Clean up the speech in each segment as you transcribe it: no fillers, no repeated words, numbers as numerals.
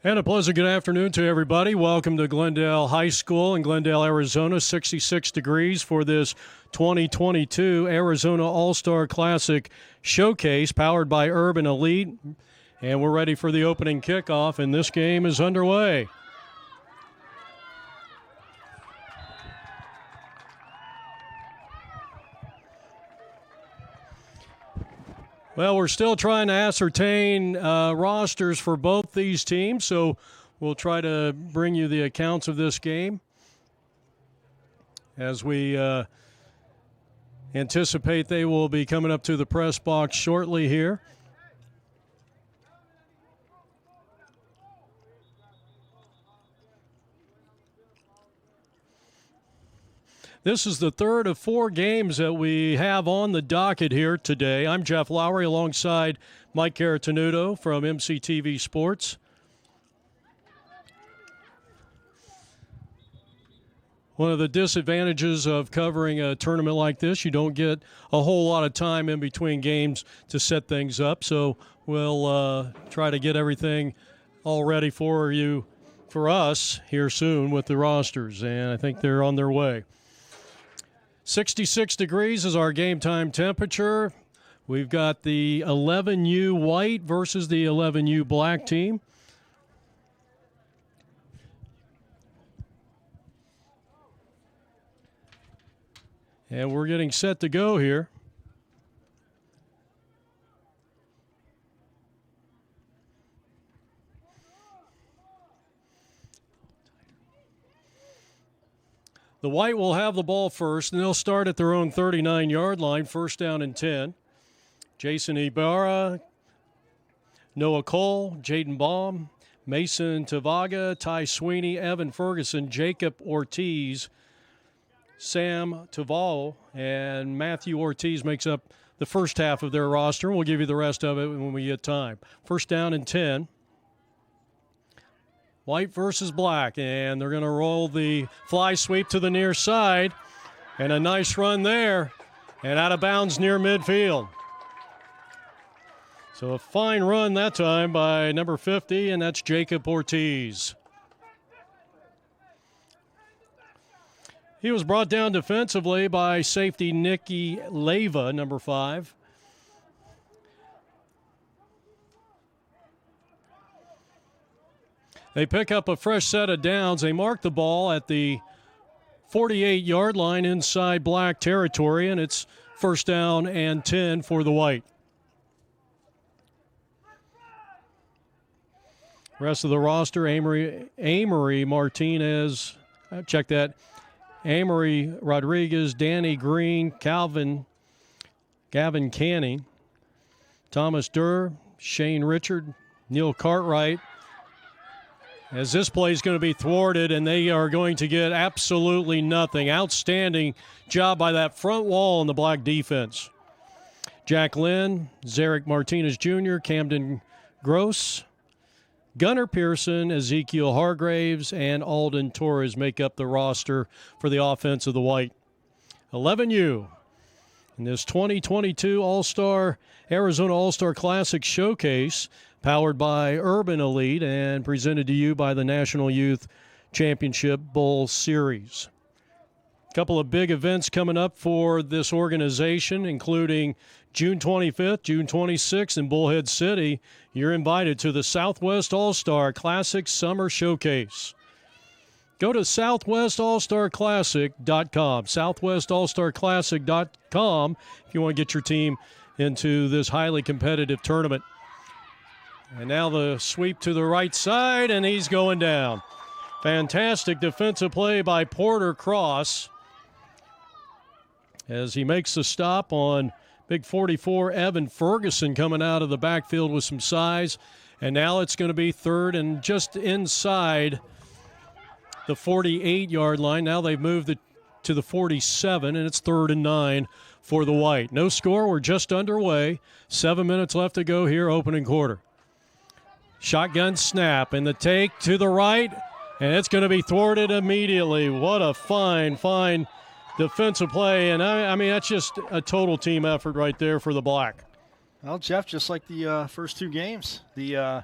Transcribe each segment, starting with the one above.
And a pleasant good afternoon to everybody. Welcome to Glendale High School in Glendale, Arizona. 66 degrees for this 2022 Arizona All-Star Classic Showcase powered by Urban Elite. And we're ready for the opening kickoff, and this game is underway. Well, we're still trying to ascertain rosters for both these teams, so we'll try to bring you the accounts of this game as we anticipate they will be coming up to the press box shortly here. This is the third of four games that we have on the docket here today. I'm Jeff Lowry alongside Mike Caratanudo from MCTV Sports. One of the disadvantages of covering a tournament like this, you don't get a whole lot of time in between games to set things up. So we'll try to get everything all ready for you, for us here soon with the rosters. And I think they're on their way. 66 degrees is our game time temperature. We've got the 11U white versus the 11U black team. And we're getting set to go here. The white will have the ball first, and they'll start at their own 39-yard line, first down and 10. Jason Ibarra, Noah Cole, Jaden Baum, Mason Tavaga, Ty Sweeney, Evan Ferguson, Jacob Ortiz, Sam Taval, and Matthew Ortiz makes up the first half of their roster. We'll give you the rest of it when we get time. First down and 10. White versus black, and they're going to roll the fly sweep to the near side, and a nice run there, and out of bounds near midfield. So a fine run that time by number 50, and that's Jacob Ortiz. He was brought down defensively by safety Nicky Leyva, number 5. They pick up a fresh set of downs. They mark the ball at the 48-yard line inside black territory, and it's first down and 10 for the white. Rest of the roster, Amory Martinez, check that, Amory Rodriguez, Danny Green, Gavin Canning, Thomas Durr, Shane Richard, Neil Cartwright. As this play is going to be thwarted, and they are going to get absolutely nothing. Outstanding job by that front wall in the black defense. Jack Lynn, Zarek Martinez Jr., Camden Gross, Gunnar Pearson, Ezekiel Hargraves, and Alden Torres make up the roster for the offense of the white. 11U in this 2022 Arizona All-Star Classic Showcase, powered by Urban Elite and presented to you by the National Youth Championship Bowl Series. A couple of big events coming up for this organization, including June 25th, June 26th in Bullhead City. You're invited to the Southwest All-Star Classic Summer Showcase. Go to southwestallstarclassic.com, southwestallstarclassic.com if you want to get your team into this highly competitive tournament. And now the sweep to the right side, and he's going down. Fantastic defensive play by Porter Cross as he makes the stop on big 44 Evan Ferguson coming out of the backfield with some size. And now it's going to be third and just inside the 48-yard line. Now they've moved it to the 47, and it's 3rd and 9 for the white. No score. We're just underway. 7 minutes left to go here, opening quarter. Shotgun snap, and the take to the right, and it's going to be thwarted immediately. What a fine defensive play, and I mean, that's just a total team effort right there for the black. Well, Jeff, just like the first two games, the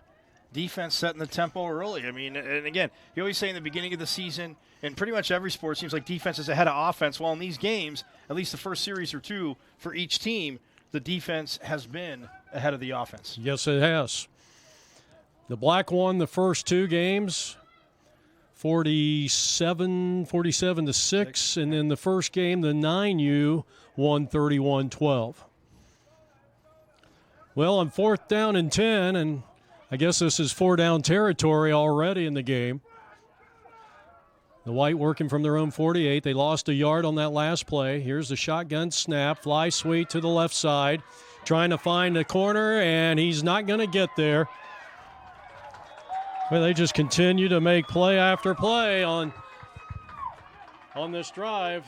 defense setting the tempo early. I mean, and again, you always say in the beginning of the season, in pretty much every sport, it seems like defense is ahead of offense. Well, in these games, at least the first series or two for each team, the defense has been ahead of the offense. Yes, it has. The Black won the first two games, 47 to 6, and then the first game, the 9U won 31-12. Well, on 4th down and 10, and I guess this is 4-down territory already in the game. The White working from their own 48. They lost a yard on that last play. Here's the shotgun snap, fly sweep to the left side, trying to find a corner, and he's not going to get there. Well, they just continue to make play after play on this drive.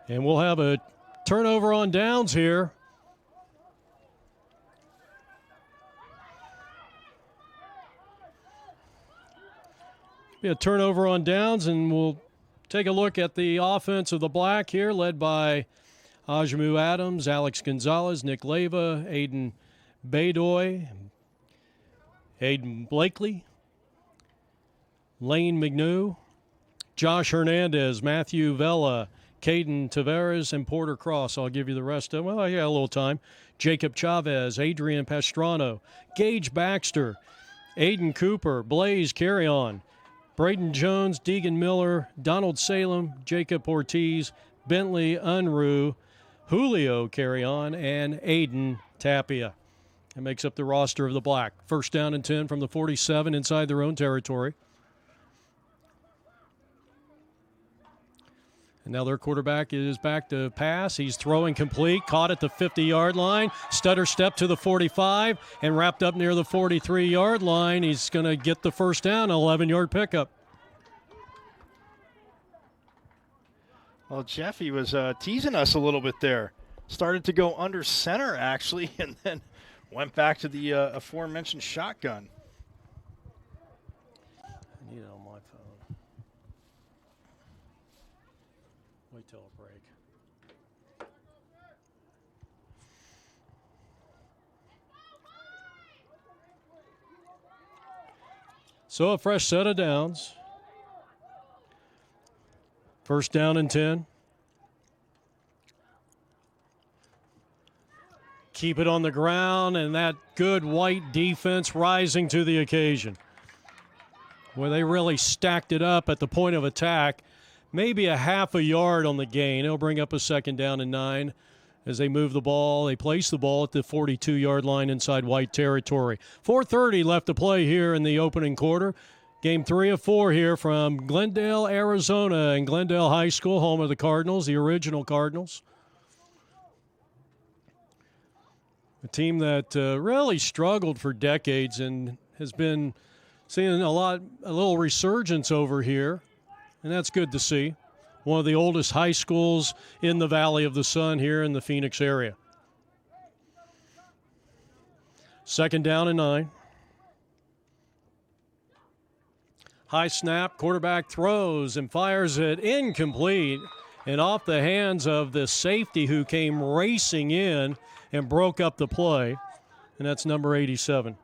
And we'll have a turnover on downs here. Be a turnover on downs, and we'll take a look at the offense of the Black here, led by Ajamu Adams, Alex Gonzalez, Nick Leyva, Aiden Baydoy, Aiden Blakely, Lane McNew, Josh Hernandez, Matthew Vela, Caden Tavares, and Porter Cross. I'll give you the rest of them. Well, I got a little time. Jacob Chavez, Adrian Pastrano, Gage Baxter, Aiden Cooper, Blaze Carry-On, Braden Jones, Deegan Miller, Donald Salem, Jacob Ortiz, Bentley Unruh, Julio Carry-On, and Aiden Tapia. That makes up the roster of the Black. 1st down and 10 from the 47 inside their own territory. And now their quarterback is back to pass. He's throwing complete, caught at the 50-yard line, stutter step to the 45, and wrapped up near the 43-yard line. He's going to get the first down, 11-yard pickup. Well, Jeffy was teasing us a little bit there. Started to go under center, actually, and then went back to the aforementioned shotgun. I need it on my phone. Wait till a break. So a fresh set of downs. 1st down and 10. Keep it on the ground, and that good White defense rising to the occasion. Where they really stacked it up at the point of attack. Maybe a half a yard on the gain. It'll bring up a 2nd down and 9 as they move the ball. They place the ball at the 42-yard line inside White territory. 4:30 left to play here in the opening quarter. Game 3 of 4 here from Glendale, Arizona, and Glendale High School, home of the Cardinals, the original Cardinals. A team that really struggled for decades and has been seeing a little resurgence over here, and that's good to see. One of the oldest high schools in the Valley of the Sun here in the Phoenix area. 2nd down and 9. High snap, quarterback throws and fires it incomplete and off the hands of the safety who came racing in and broke up the play, and that's number 87.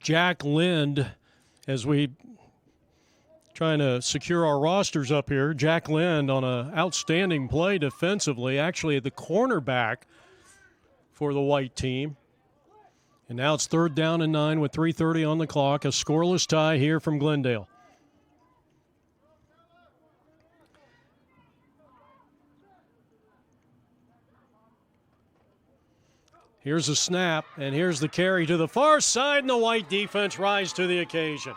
Jack Lind, as we trying to secure our rosters up here, Jack Lind on an outstanding play defensively, actually the cornerback for the White team. And now it's 3rd down and 9 with 3:30 on the clock, a scoreless tie here from Glendale. Here's a snap, and here's the carry to the far side, and the White defense rise to the occasion.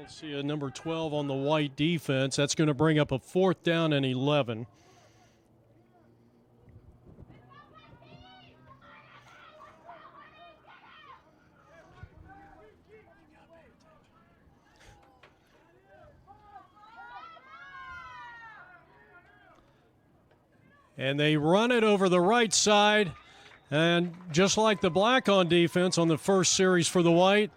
don't see a number 12 on the White defense. That's going to bring up a 4th down and 11. And they run it over the right side. And just like the black on defense on the first series for the White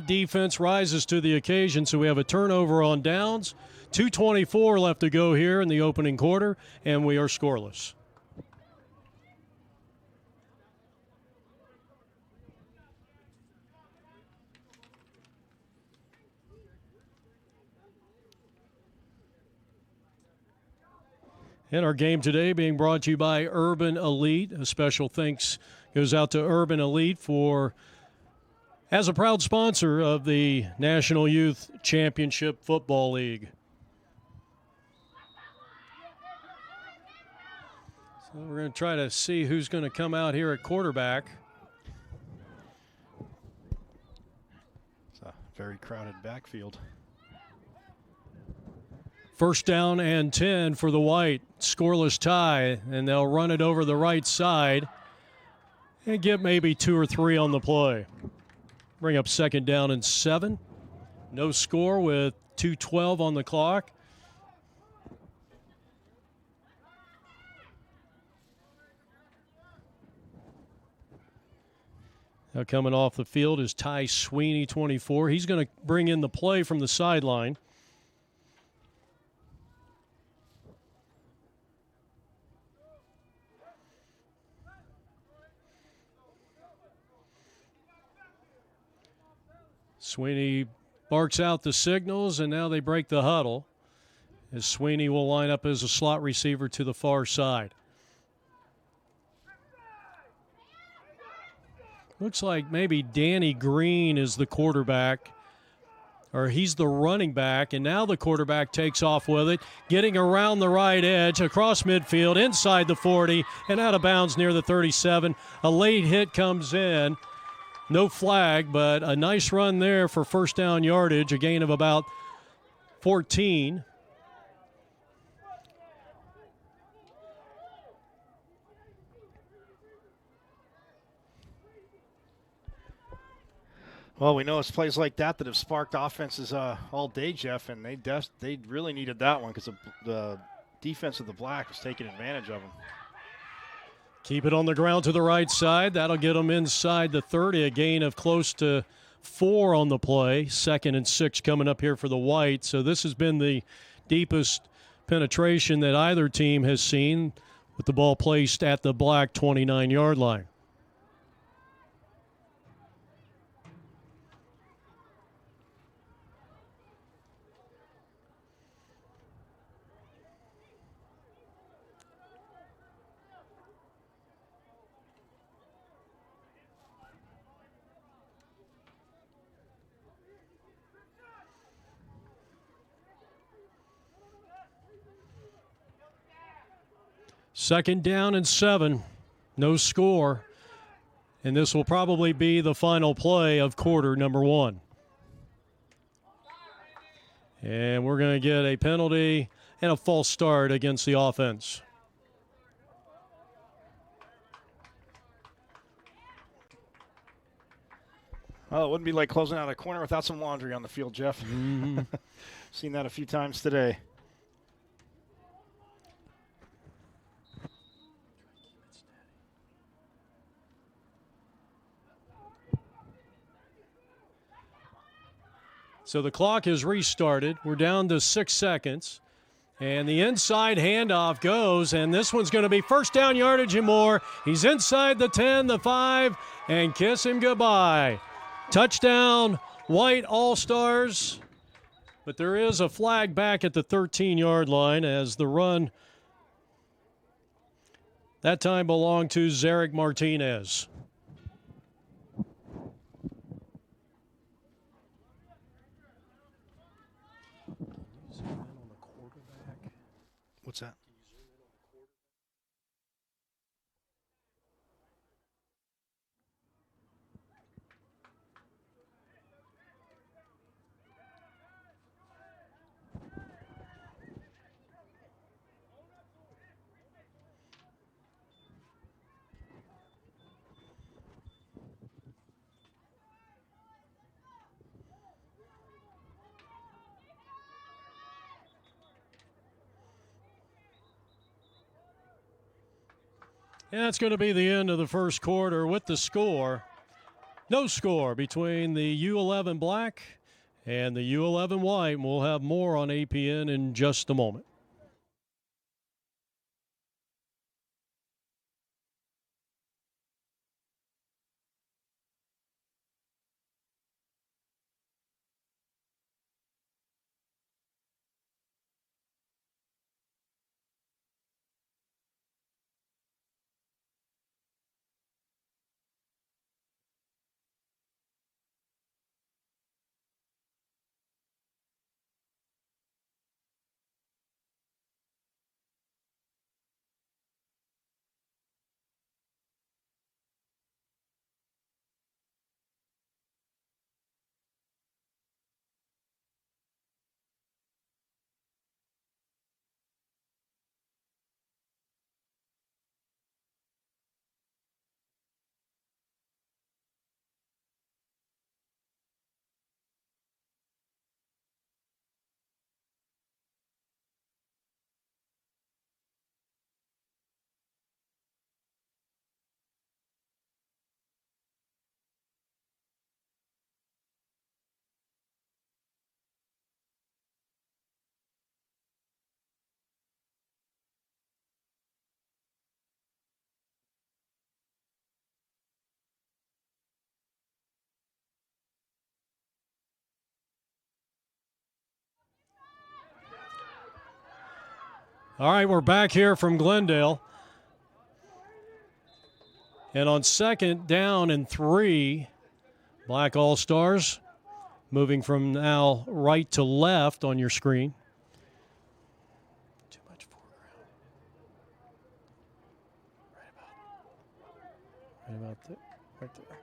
defense rises to the occasion. So we have a turnover on downs. 2:24 left to go here in the opening quarter, and we are scoreless. And our game today being brought to you by Urban Elite. A special thanks goes out to Urban Elite as a proud sponsor of the National Youth Championship Football League. So we're going to try to see who's going to come out here at quarterback. It's a very crowded backfield. 1st down and 10 for the White. Scoreless tie, and they'll run it over the right side and get maybe 2 or 3 on the play. Bring up 2nd down and 7. No score with 2:12 on the clock. Now coming off the field is Ty Sweeney, 24. He's going to bring in the play from the sideline. Sweeney barks out the signals, and now they break the huddle as Sweeney will line up as a slot receiver to the far side. Looks like maybe Danny Green is the quarterback, or he's the running back, and now the quarterback takes off with it, getting around the right edge, across midfield, inside the 40, and out of bounds near the 37. A late hit comes in. No flag, but a nice run there for 1st down yardage, a gain of about 14. Well, we know it's plays like that have sparked offenses all day, Jeff, and they really needed that one because the defense of the Black was taking advantage of them. Keep it on the ground to the right side. That'll get them inside the 30, a gain of close to 4 on the play. 2nd and 6 coming up here for the White. So this has been the deepest penetration that either team has seen with the ball placed at the Black 29-yard line. Second down and 7, no score, and this will probably be the final play of quarter number 1. And we're going to get a penalty and a false start against the offense. Well, it wouldn't be like closing out a corner without some laundry on the field, Jeff. Mm-hmm. Seen that a few times today. So the clock is restarted. We're down to 6 seconds. And the inside handoff goes, and this one's going to be 1st down yardage and more. He's inside the 10, the 5, and kiss him goodbye. Touchdown, White All-Stars. But there is a flag back at the 13-yard line as the run that time belonged to Zarek Martinez. What's that? And that's going to be the end of the first quarter with the score. No score between the U11 Black and the U11 White. And we'll have more on APN in just a moment. All right, we're back here from Glendale. And on 2nd down and 3, Black All-Stars moving from now right to left on your screen. Too much foreground. Right there.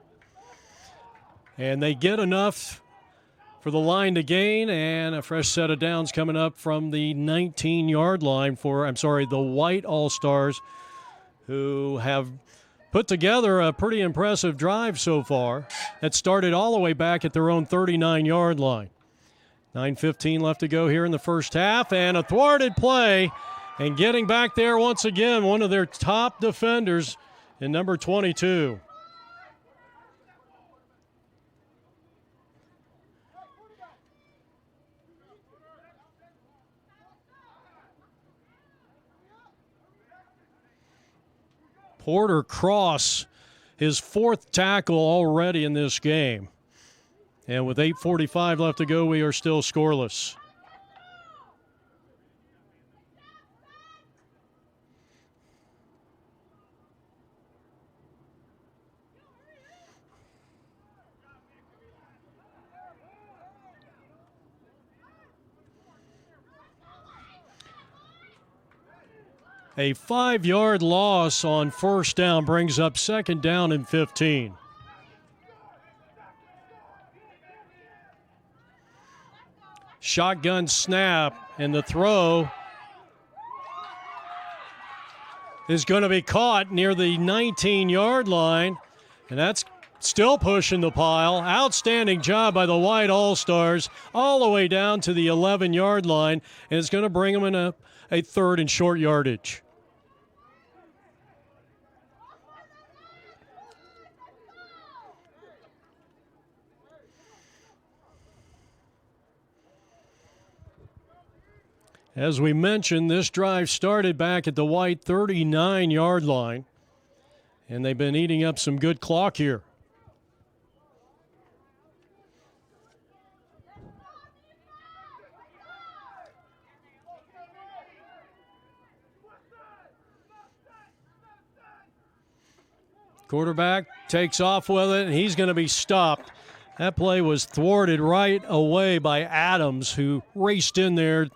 And they get enough for the line to gain, and a fresh set of downs coming up from the 19-yard line for, the White All-Stars, who have put together a pretty impressive drive so far that started all the way back at their own 39-yard line. 9:15 left to go here in the first half, and a thwarted play, and getting back there once again, one of their top defenders in number 22. Porter Cross, his 4th tackle already in this game. And with 8:45 left to go, we are still scoreless. A 5-yard loss on first down brings up 2nd down and 15. Shotgun snap, and the throw is going to be caught near the 19-yard line, and that's still pushing the pile. Outstanding job by the White All-Stars all the way down to the 11-yard line, and it's going to bring them in a 3rd and short yardage. As we mentioned, this drive started back at the White 39-yard line, and they've been eating up some good clock here. Quarterback takes off with it, and he's going to be stopped. That play was thwarted right away by Adams, who raced in there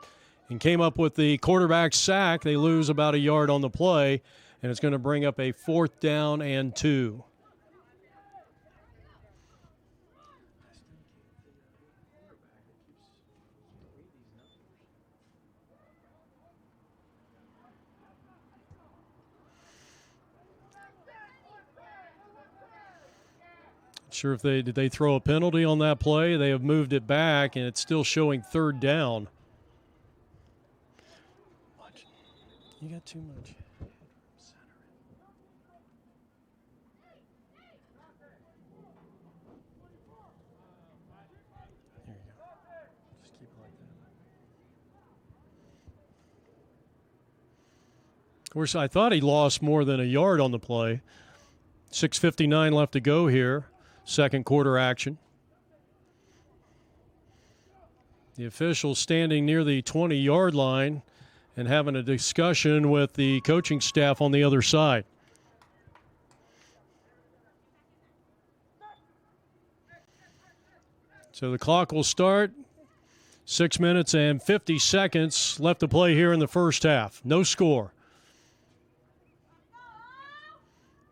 and came up with the quarterback sack. They lose about a yard on the play, and it's going to bring up a 4th down and 2. Sure if did they throw a penalty on that play? They have moved it back, and it's still showing 3rd down. You got too much. course, I thought he lost more than a yard on the play. 6:59 left to go here. Second quarter action. The official standing near the 20-yard line and having a discussion with the coaching staff on the other side. So the clock will start. 6 minutes and 50 seconds left to play here in the first half. No score.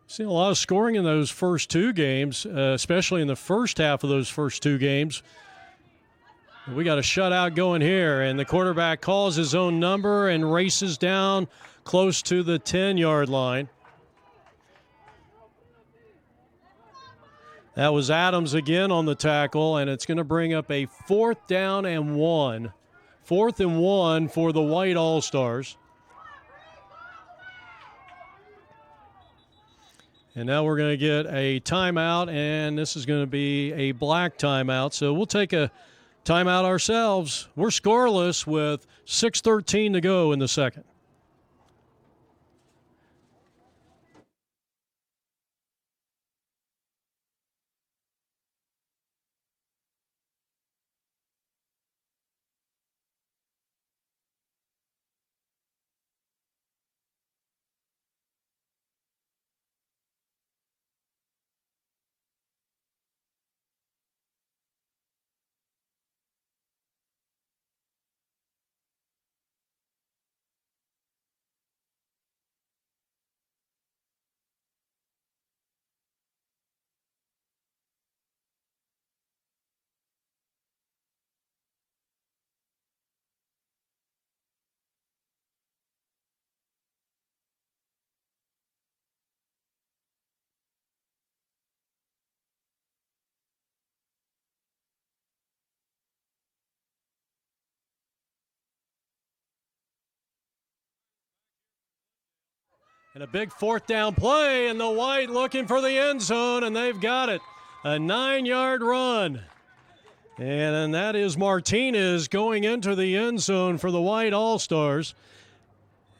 Seen a lot of scoring in those first two games, especially in the first half of those first two games. We got a shutout going here, and the quarterback calls his own number and races down close to the 10-yard line. That was Adams again on the tackle, and it's going to bring up a 4th down and 1. 4th and 1 for the White All-Stars. And now we're going to get a timeout, and this is going to be a black timeout. So we'll take a timeout ourselves. We're scoreless with 6:13 to go in the second. And a big 4th down play, and the White looking for the end zone, and they've got it. A 9-yard run. And that is Martinez going into the end zone for the White All-Stars.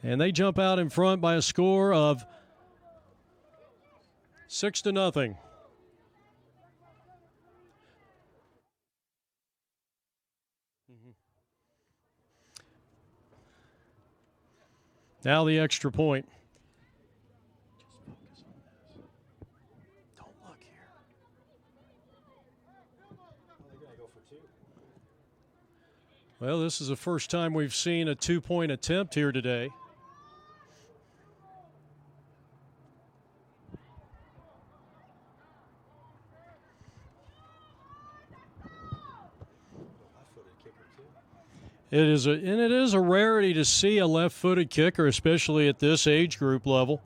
And they jump out in front by a score of 6-0. Now the extra point. Well, this is the first time we've seen a 2-point attempt here today. It is a rarity to see a left-footed kicker, especially at this age group level.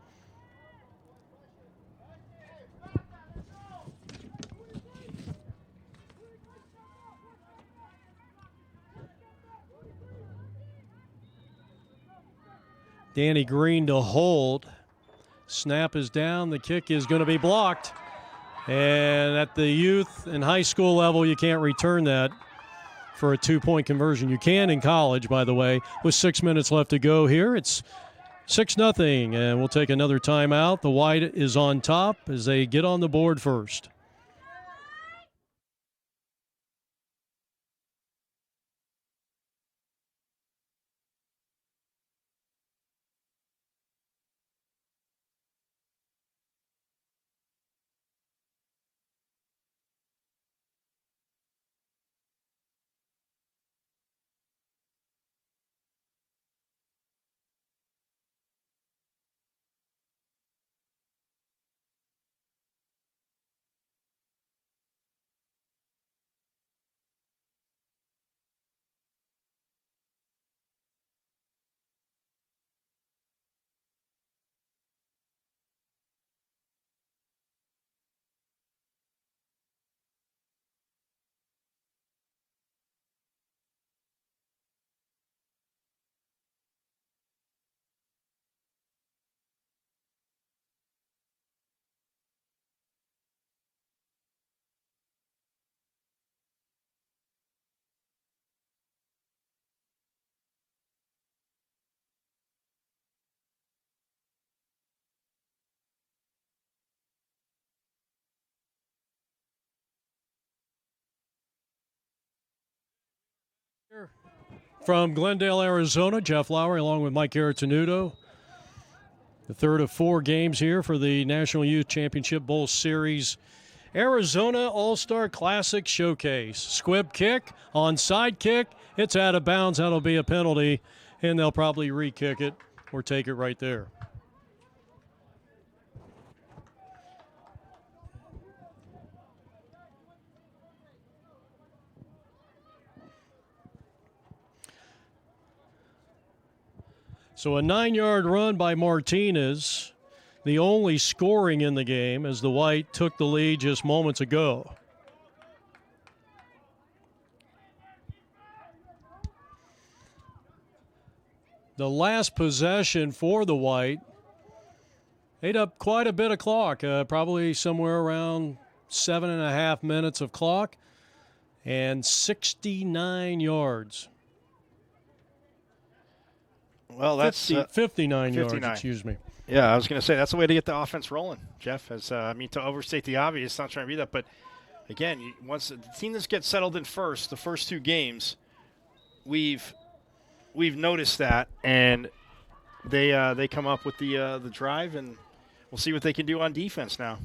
Danny Green to hold. Snap is down. The kick is going to be blocked. And at the youth and high school level, you can't return that for a 2-point conversion. You can in college, by the way. With 6 minutes left to go here, it's 6-0, and we'll take another timeout. The White is on top as they get on the board first. From Glendale, Arizona, Jeff Lowry along with Mike Aritunuto. The third of 4 games here for the National Youth Championship Bowl Series Arizona All-Star Classic Showcase. Squib kick, onside kick. It's out of bounds. That'll be a penalty, and they'll probably re-kick it or take it right there. So a 9-yard run by Martinez, the only scoring in the game as the White took the lead just moments ago. The last possession for the White ate up quite a bit of clock, probably somewhere around 7.5 minutes of clock, and 69 yards. Well, that's 59 yards, excuse me. Yeah, I was going to say that's the way to get the offense rolling, Jeff. As to overstate the obvious, not trying to be that, but again, once the team that gets settled in first, the first 2 games, we've noticed that, and they come up with the drive, and we'll see what they can do on defense now.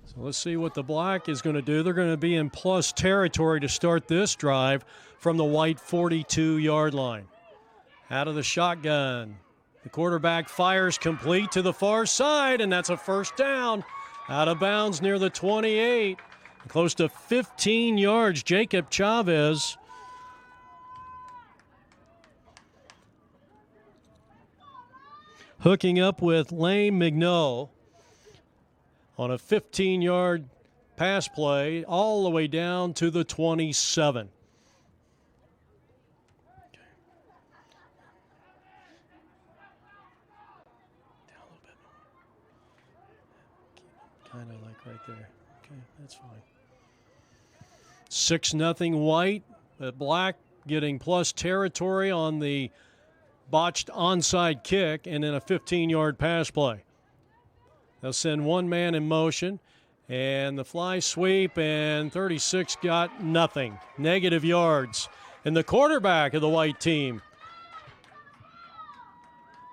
So let's see what the Black is going to do. They're going to be in plus territory to start this drive from the White 42-yard line. Out of the shotgun. The quarterback fires complete to the far side, and that's a first down. Out of bounds near the 28. Close to 15 yards. Jacob Chavez. Hooking up with Lane Mignot on a 15-yard pass play all the way down to the 27. Kind of like right there. Okay, that's fine. 6-0 White, but Black getting plus territory on the botched onside kick and then a 15-yard pass play. They'll send one man in motion, and the fly sweep, and 36 got nothing. Negative yards. And the quarterback of the White team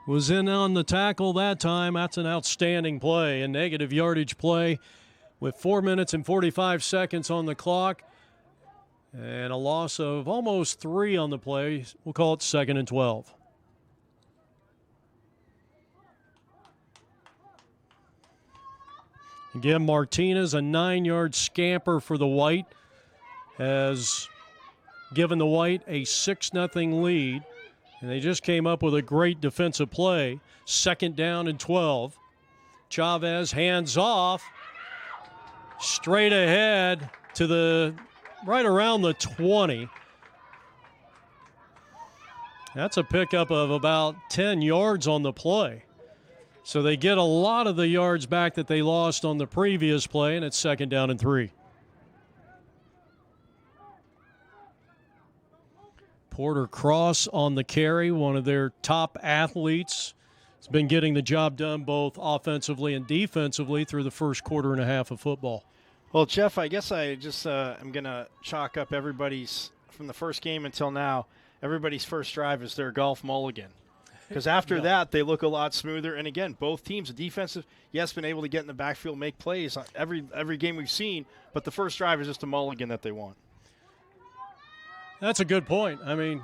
was in on the tackle that time. That's an outstanding play, a negative yardage play with 4 minutes and 45 seconds on the clock and a loss of almost 3 on the play. We'll call it 2nd and 12. Again, Martinez, a 9-yard scamper for the White, has given the White a 6-0 lead. And they just came up with a great defensive play. 2nd down and 12. Chavez hands off. Straight ahead to the right around the 20. That's a pickup of about 10 yards on the play. So they get a lot of the yards back that they lost on the previous play, and it's 2nd down and 3. Porter Cross on the carry, one of their top athletes. Has been getting the job done both offensively and defensively through the first quarter and a half of football. Well, Jeff, I guess I just am going to chalk up everybody's, from the first game until now, everybody's first drive is their golf mulligan. Because after that, they look a lot smoother. And, again, both teams, the defensive, yes, been able to get in the backfield, make plays every game we've seen, but the first drive is just a mulligan that they want. That's a good point. I mean,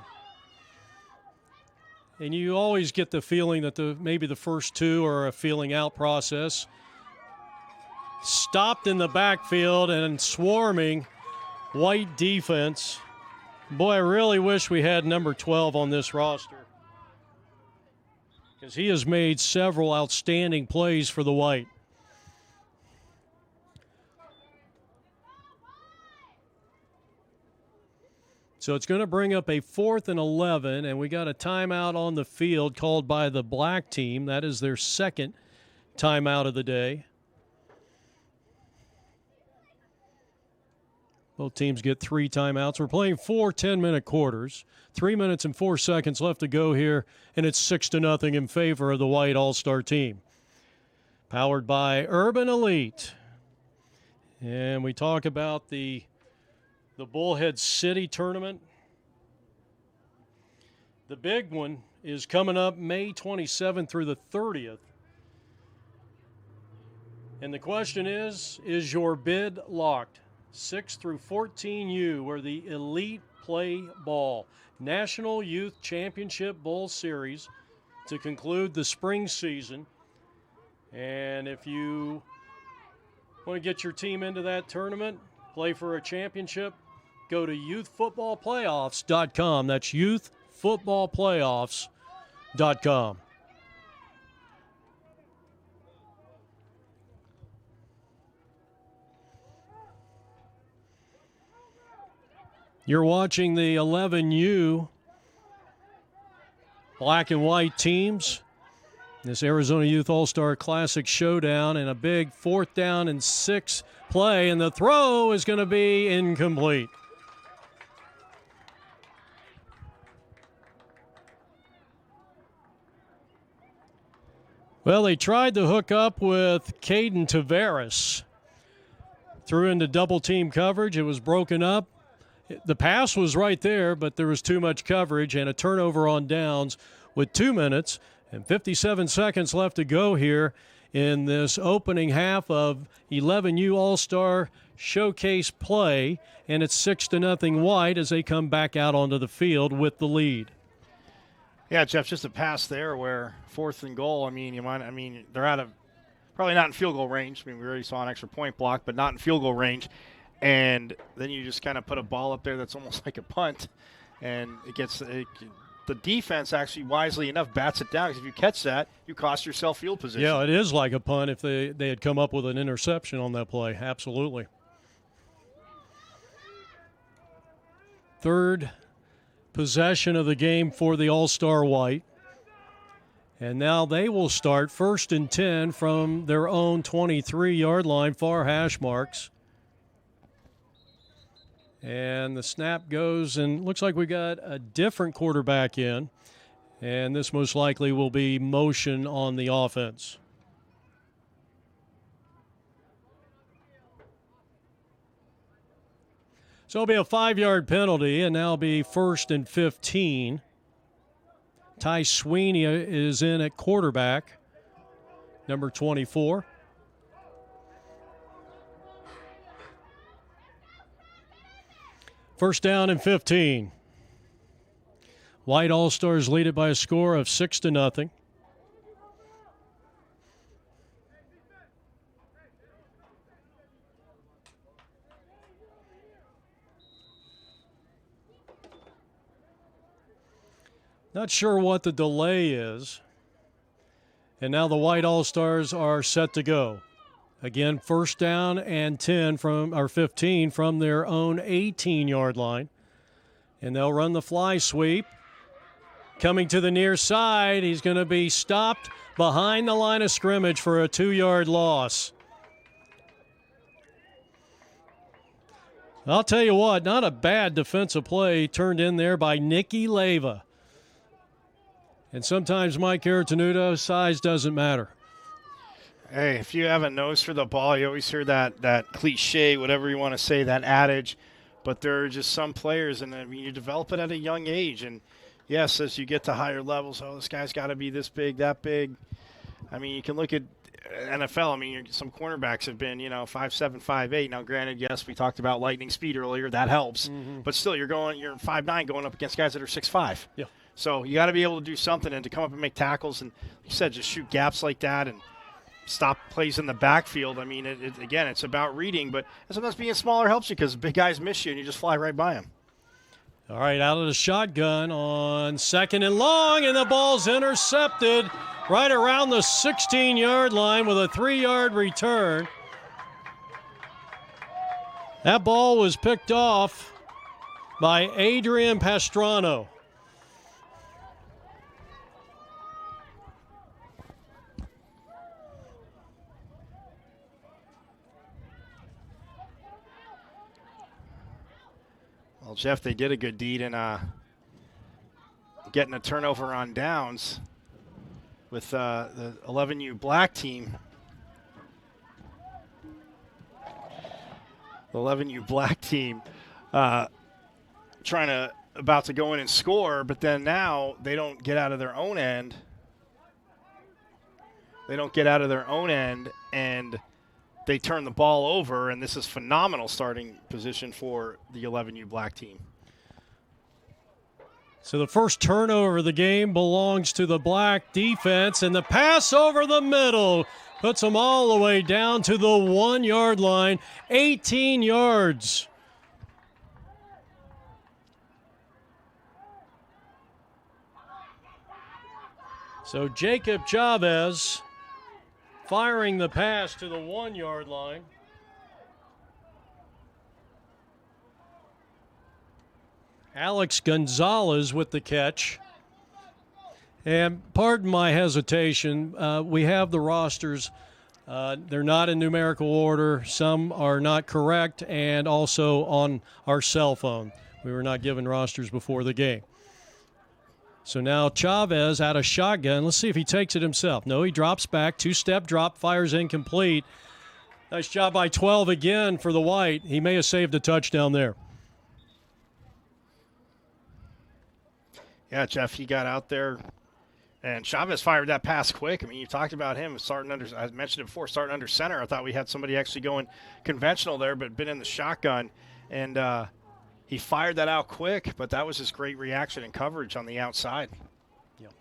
and you always get the feeling that maybe the first 2 are a feeling out process. Stopped in the backfield and swarming White defense. Boy, I really wish we had number 12 on this roster, because he has made several outstanding plays for the White. So it's going to bring up a 4th and 11, and we got a timeout on the field called by the Black team. That is their 2nd timeout of the day. Both teams get 3 timeouts. We're playing 4 10-minute quarters. 3 minutes and 4 seconds left to go here, and it's 6-0 in favor of the White All-Star team. Powered by Urban Elite. And we talk about the the Bullhead City tournament. The big one is coming up May 27th through the 30th. And the question is your bid locked? 6 through 14U, where the elite play ball. National Youth Championship Bowl Series to conclude the spring season. And if you want to get your team into that tournament, play for a championship, go to youthfootballplayoffs.com. That's youthfootballplayoffs.com. You're watching the 11U black and white teams. This Arizona Youth All-Star Classic showdown, and a big 4th down and 6 play, and the throw is going to be incomplete. Well, they tried to hook up with Caden Tavares. Threw into double team coverage. It was broken up. The pass was right there, but there was too much coverage and a turnover on downs with 2 minutes and 57 seconds left to go here in this opening half of 11U All-Star Showcase play, and it's 6-0 White as they come back out onto the field with the lead. Yeah, Jeff, just a pass there where 4th and goal. They're out of probably not in field goal range. We already saw an extra point block, but not in field goal range. And then you just kind of put a ball up there that's almost like a punt, and the defense actually wisely enough bats it down, because if you catch that, you cost yourself field position. Yeah, it is like a punt if they had come up with an interception on that play. Absolutely. Third possession of the game for the All-Star White. And now they will start 1st and 10 from their own 23-yard line, far hash marks. And the snap goes, and looks like we got a different quarterback in. And this most likely will be motion on the offense. So it'll be a 5-yard penalty, and now it'll be 1st and 15. Ty Sweeney is in at quarterback, number 24. First down and 15. White All-Stars lead it by a score of 6-0. Not sure what the delay is. And now the White All-Stars are set to go. Again, 1st down and 15 from their own 18-yard line. And they'll run the fly sweep. Coming to the near side, he's going to be stopped behind the line of scrimmage for a 2-yard loss. I'll tell you what, not a bad defensive play turned in there by Nicky Leyva. And sometimes, Mike Artenuto, size doesn't matter. Hey, if you have a nose for the ball, you always hear that cliche, whatever you want to say, that adage. But there are just some players, and you develop it at a young age. And, yes, as you get to higher levels, this guy's got to be this big, that big. You can look at NFL. Some cornerbacks have been, 5'7", 5'8". Now, granted, yes, we talked about lightning speed earlier. That helps. Mm-hmm. But still, you're 5'9", going up against guys that are 6'5". Yeah. So you got to be able to do something and to come up and make tackles. And, like you said, just shoot gaps like that and stop plays in the backfield. Again, it's about reading, but sometimes being smaller helps you because big guys miss you and you just fly right by them. All right, out of the shotgun on 2nd and long, and the ball's intercepted right around the 16-yard line with a 3-yard return. That ball was picked off by Adrian Pastrano. Well, Jeff, they did a good deed in getting a turnover on downs with the 11U black team. The 11U black team trying to about to go in and score, but then now they don't get out of their own end. And they turn the ball over, and this is phenomenal starting position for the 11U Black team. So the first turnover of the game belongs to the Black defense, and the pass over the middle puts them all the way down to the 1 yard line, 18 yards. So Jacob Chavez firing the pass to the 1 yard line. Alex Gonzalez with the catch. And pardon my hesitation, we have the rosters. They're not in numerical order. Some are not correct, and also on our cell phone. We were not given rosters before the game. So now Chavez out of shotgun. Let's see if he takes it himself. No, he drops back. Two-step drop, fires incomplete. Nice job by 12 again for the White. He may have saved a touchdown there. Yeah, Jeff, he got out there, and Chavez fired that pass quick. I mean, you talked about him starting under, I mentioned it before, starting under center. I thought we had somebody actually going conventional there, but been in the shotgun. And he fired that out quick, but that was his great reaction and coverage on the outside. Yep.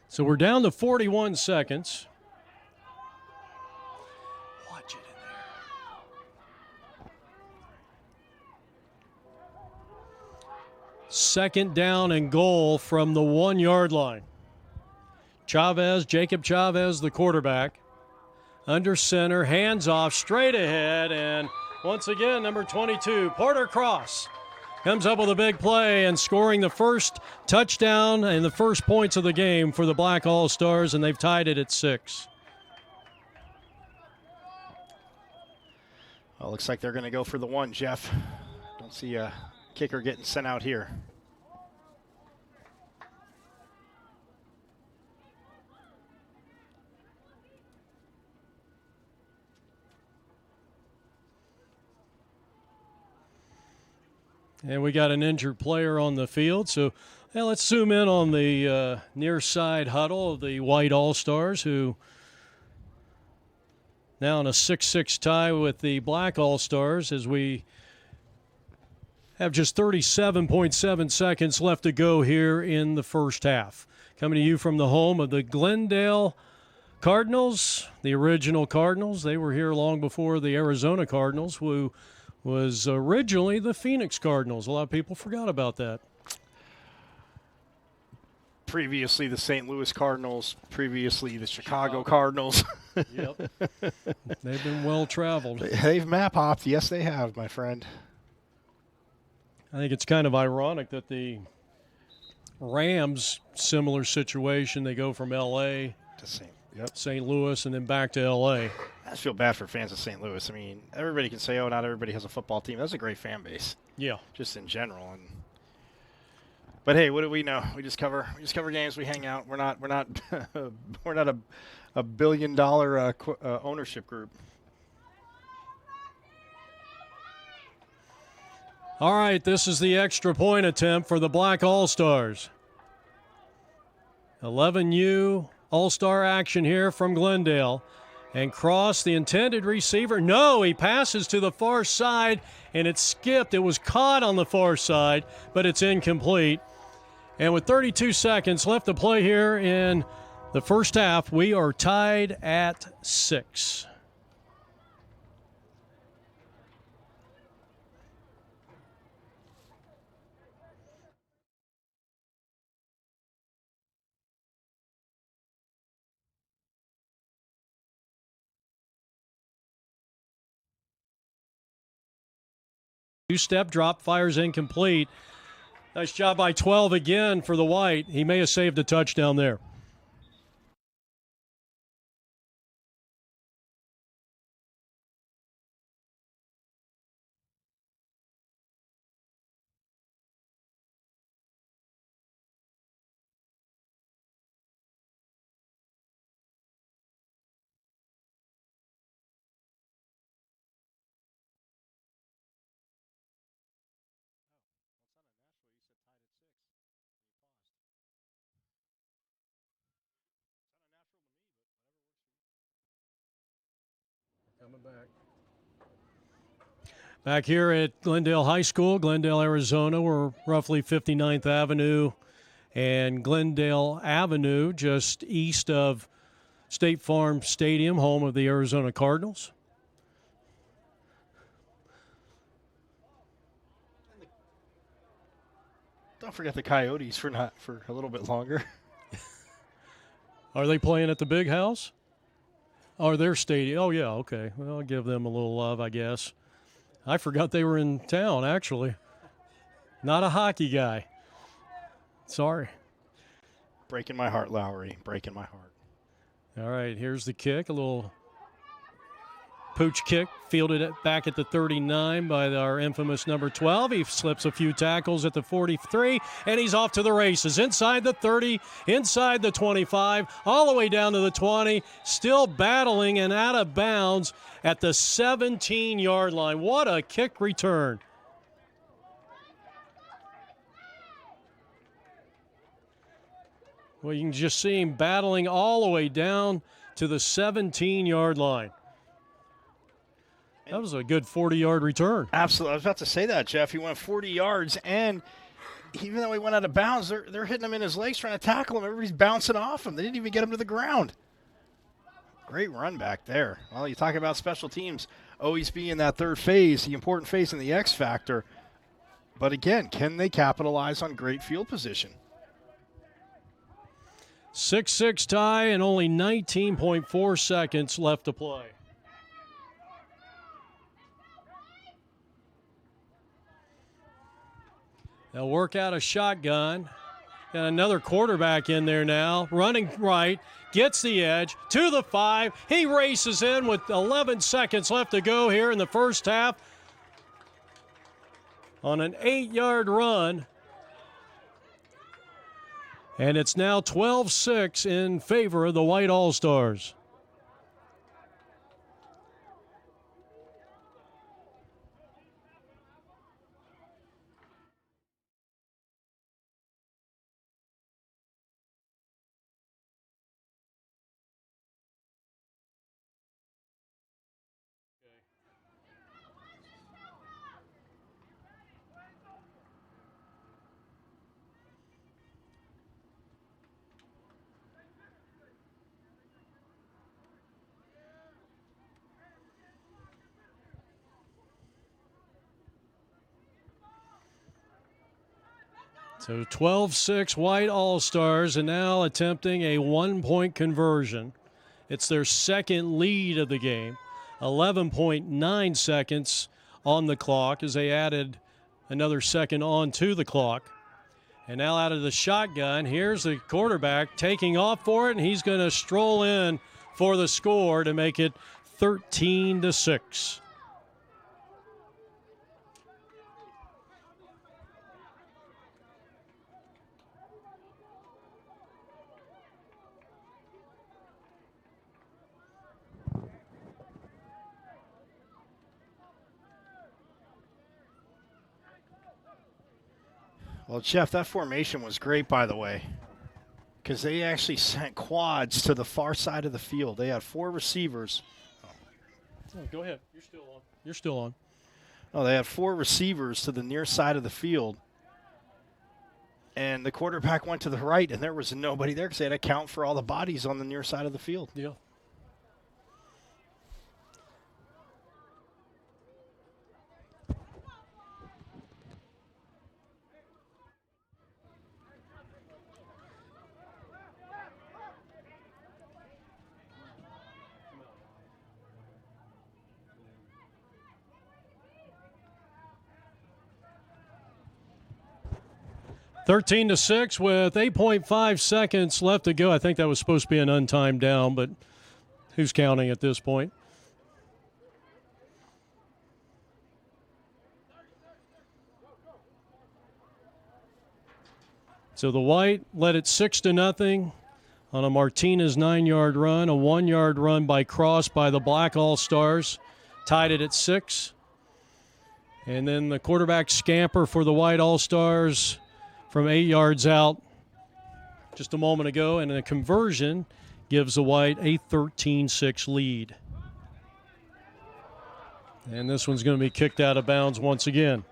So we're down to 41 seconds. Watch it in there. Second down and goal from the 1 yard line. Chavez, Jacob Chavez, the quarterback. Under center, hands off, straight ahead, and once again, number 22, Porter Cross, comes up with a big play and scoring the first touchdown and the first points of the game for the Black All-Stars, and they've tied it at 6. Well, looks like they're going to go for the 1, Jeff. Don't see a kicker getting sent out here. And we got an injured player on the field. So let's zoom in on the near side huddle of the White All-Stars, who now in a 6-6 tie with the Black All-Stars as we have just 37.7 seconds left to go here in the first half. Coming to you from the home of the Glendale Cardinals, the original Cardinals. They were here long before the Arizona Cardinals, who was originally the Phoenix Cardinals. A lot of people forgot about that. Previously the St. Louis Cardinals, previously the Chicago Cardinals. Yep. They've been well traveled. They've map hopped. Yes, they have, my friend. I think it's kind of ironic that the Rams, similar situation, they go from L.A. to St. Louis and then back to L.A. I just feel bad for fans of St. Louis. I mean, everybody can say, oh, not everybody has a football team. That's a great fan base. Yeah. Just in general. But hey, what do we know? We just cover games. We hang out. We're not a $1 billion ownership group. All right, this is the extra point attempt for the Black All-Stars. 11U All-Star action here from Glendale. And Cross, the intended receiver. No, he passes to the far side, and it skipped. It was caught on the far side, but it's incomplete. And with 32 seconds left to play here in the first half, we are tied at 6. Two-step drop, fires incomplete. Nice job by 12 again for the White. He may have saved a touchdown there. Back here at Glendale High School, Glendale, Arizona, we're roughly 59th Avenue and Glendale Avenue, just east of State Farm Stadium, home of the Arizona Cardinals. Don't forget the Coyotes for a little bit longer. Are they playing at the big house? Or their stadium? Oh, yeah, okay. Well, I'll give them a little love, I guess. I forgot they were in town, actually. Not a hockey guy. Sorry. Breaking my heart, Lowry. Breaking my heart. All right, here's the kick. A little pooch kick, fielded it back at the 39 by our infamous number 12. He slips a few tackles at the 43, and he's off to the races. Inside the 30, inside the 25, all the way down to the 20, still battling and out of bounds at the 17-yard line. What a kick return. Well, you can just see him battling all the way down to the 17-yard line. That was a good 40-yard return. Absolutely. I was about to say that, Jeff. He went 40 yards, and even though he went out of bounds, they're hitting him in his legs, trying to tackle him. Everybody's bouncing off him. They didn't even get him to the ground. Great run back there. Well, you talk about special teams always being that third phase, the important phase in the X factor. But again, can they capitalize on great field position? 6-6 tie and only 19.4 seconds left to play. They'll work out a shotgun. Got another quarterback in there now, running right, gets the edge, to the 5. He races in with 11 seconds left to go here in the first half on an 8-yard run. And it's now 12-6 in favor of the White All-Stars. So 12-6 White All-Stars, and now attempting a one-point conversion. It's their second lead of the game. 11.9 seconds on the clock as they added another second on to the clock. And now out of the shotgun, here's the quarterback taking off for it, and he's going to stroll in for the score to make it 13-6. Well, Jeff, that formation was great, by the way, because they actually sent quads to the far side of the field. They had 4 receivers. Oh, go ahead. You're still on. You're still on. Oh, they had 4 receivers to the near side of the field. And the quarterback went to the right, and there was nobody there because they had to account for all the bodies on the near side of the field. Yeah. Thirteen to 6 with 8.5 seconds left to go. I think that was supposed to be an untimed down, but who's counting at this point? So the White led it 6-0 on a Martinez 9-yard run, a 1-yard run by Cross by the Black All-Stars, tied it at 6. And then the quarterback scamper for the White All-Stars from 8 yards out just a moment ago, and a conversion gives the White a 13-6 lead. And this one's going to be kicked out of bounds once again.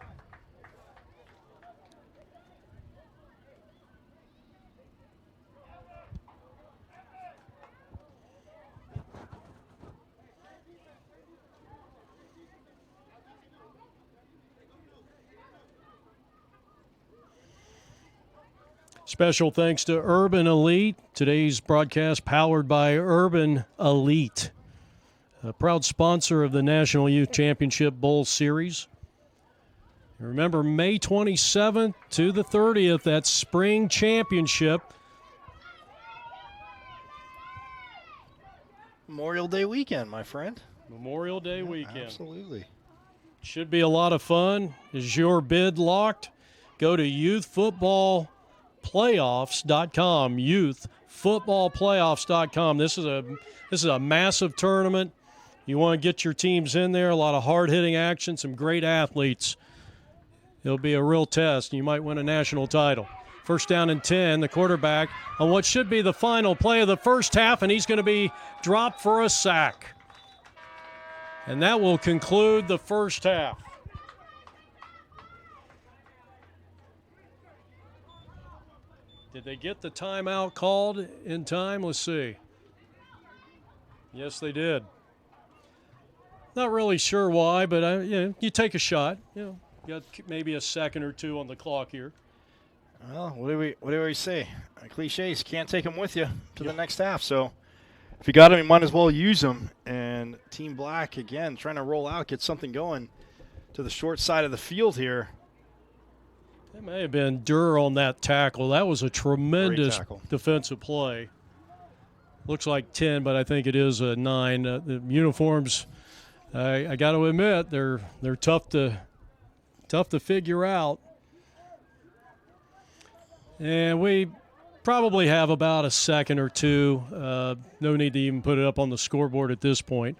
Special thanks to Urban Elite. Today's broadcast powered by Urban Elite, a proud sponsor of the National Youth Championship Bowl Series. Remember, May 27th to the 30th, that spring championship. Memorial Day weekend, my friend. Memorial Day weekend. Absolutely. Should be a lot of fun. Is your bid locked? Go to youthfootballplayoffs.com. Youthfootballplayoffs.com. This is a massive tournament. You want to get your teams in there. A lot of hard-hitting action, some great athletes. It'll be a real test. You might win a national title. First down and 10, the quarterback on what should be the final play of the first half, and he's going to be dropped for a sack. And that will conclude the first half. Did they get the timeout called in time? Let's see. Yes, they did. Not really sure why, but you take a shot. You got maybe a second or two on the clock here. Well, what do we say? Cliches, can't take them with you to the next half. So if you got them, you might as well use them. And Team Black, again, trying to roll out, get something going to the short side of the field here. That may have been Durr on that tackle. That was a tremendous defensive play. Looks like 10, but I think it is a 9. The uniforms, I got to admit, they're tough to figure out. And we probably have about a second or two. No need to even put it up on the scoreboard at this point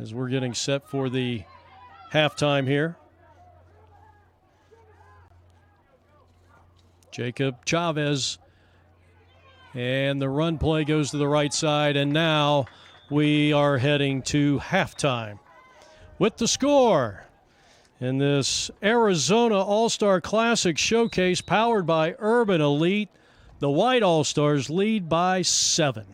as we're getting set for the halftime here. Jacob Chavez. And the run play goes to the right side. And now we are heading to halftime with the score in this Arizona All-Star Classic Showcase powered by Urban Elite. The White All-Stars lead by 7.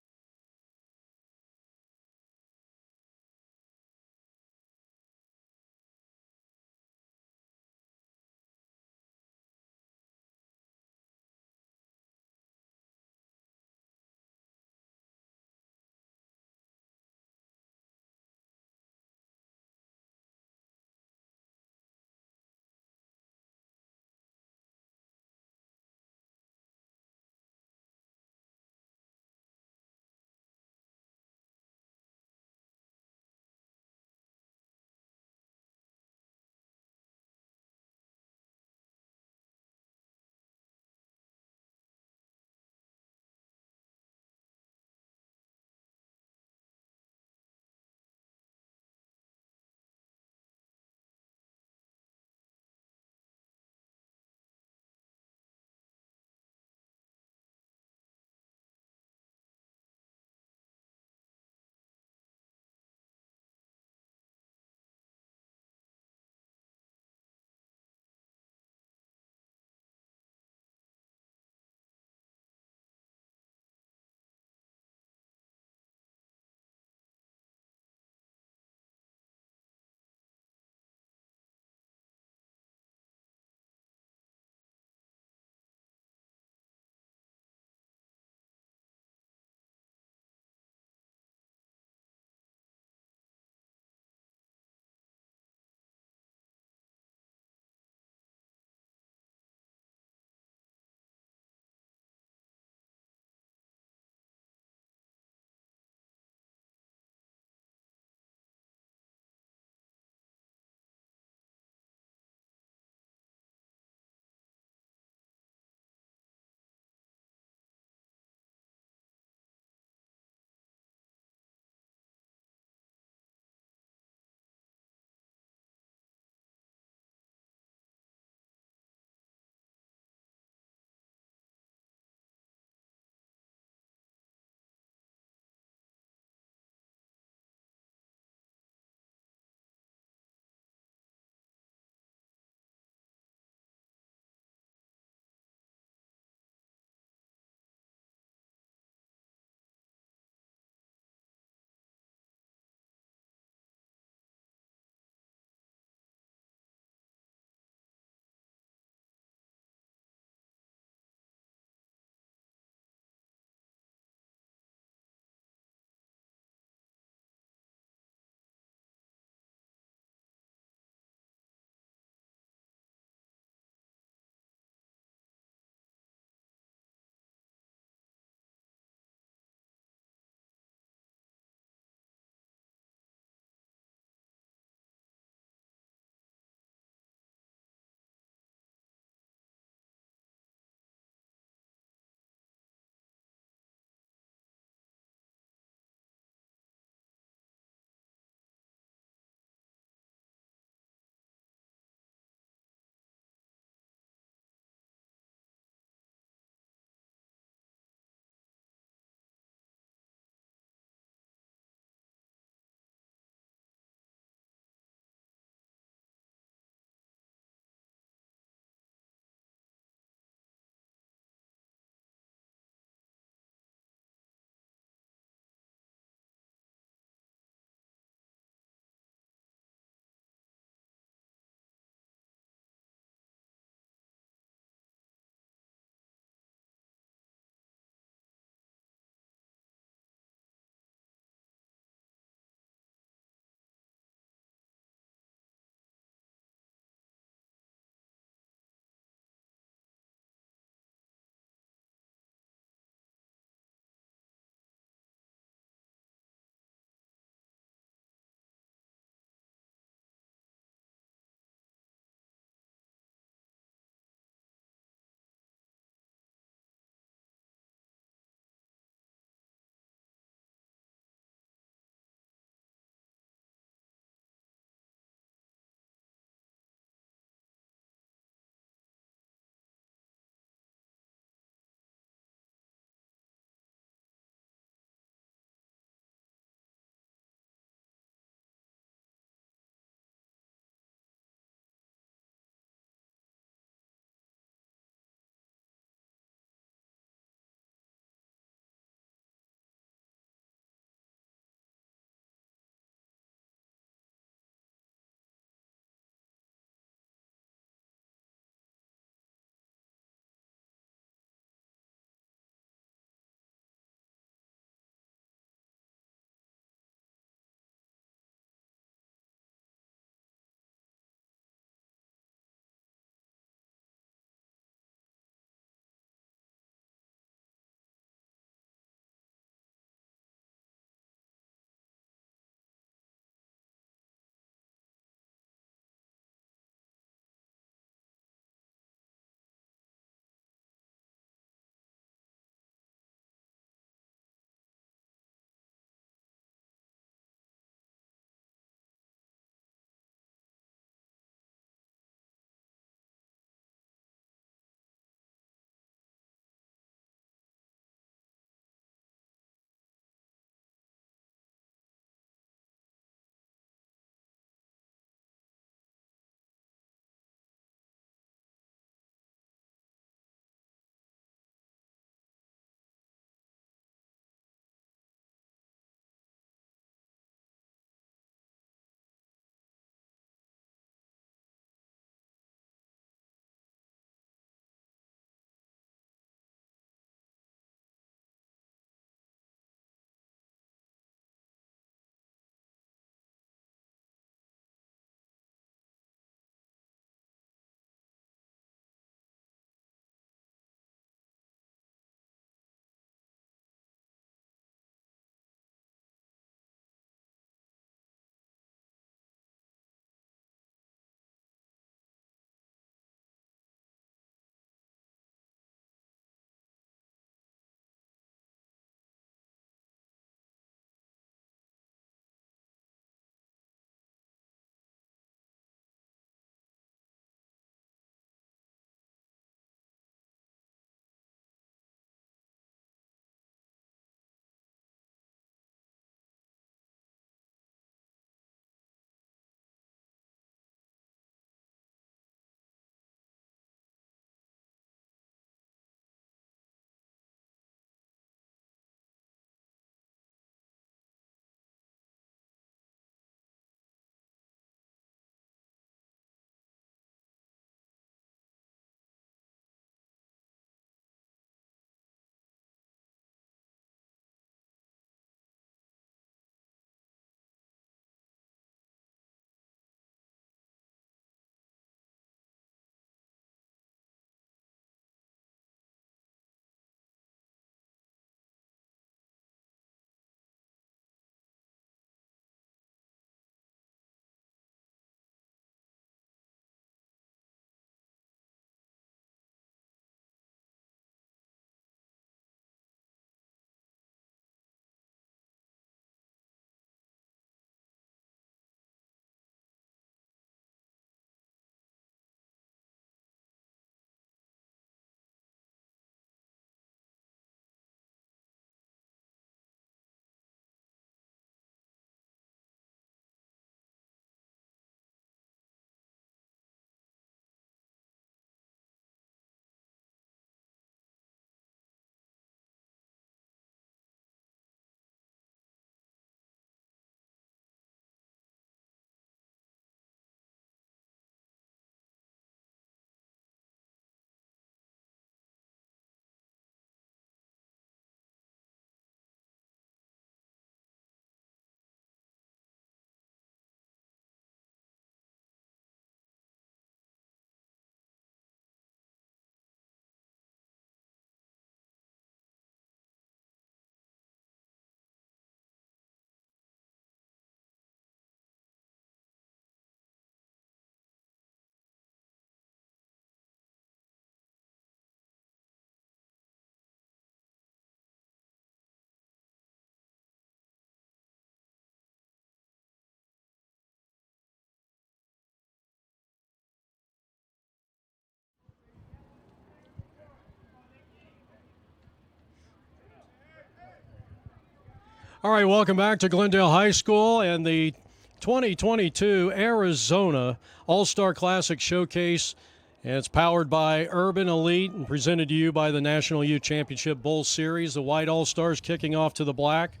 All right, welcome back to Glendale High School and the 2022 Arizona All-Star Classic Showcase. And it's powered by Urban Elite and presented to you by the National Youth Championship Bowl Series. The White All-Stars kicking off to the black.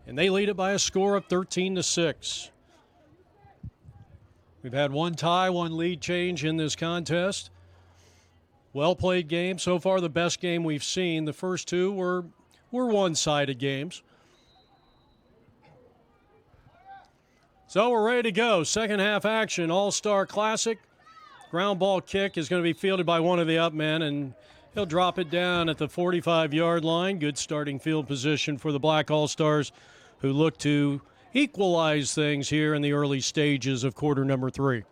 And they lead it by a score of 13-6. We've had one tie, one lead change in this contest. Well-played game. So far, the best game we've seen. The first two were one-sided games. So we're ready to go. Second half action, All-Star Classic. Ground ball kick is going to be fielded by one of the up men, and he'll drop it down at the 45-yard line. Good starting field position for the Black All-Stars, who look to equalize things here in the early stages of quarter number 3.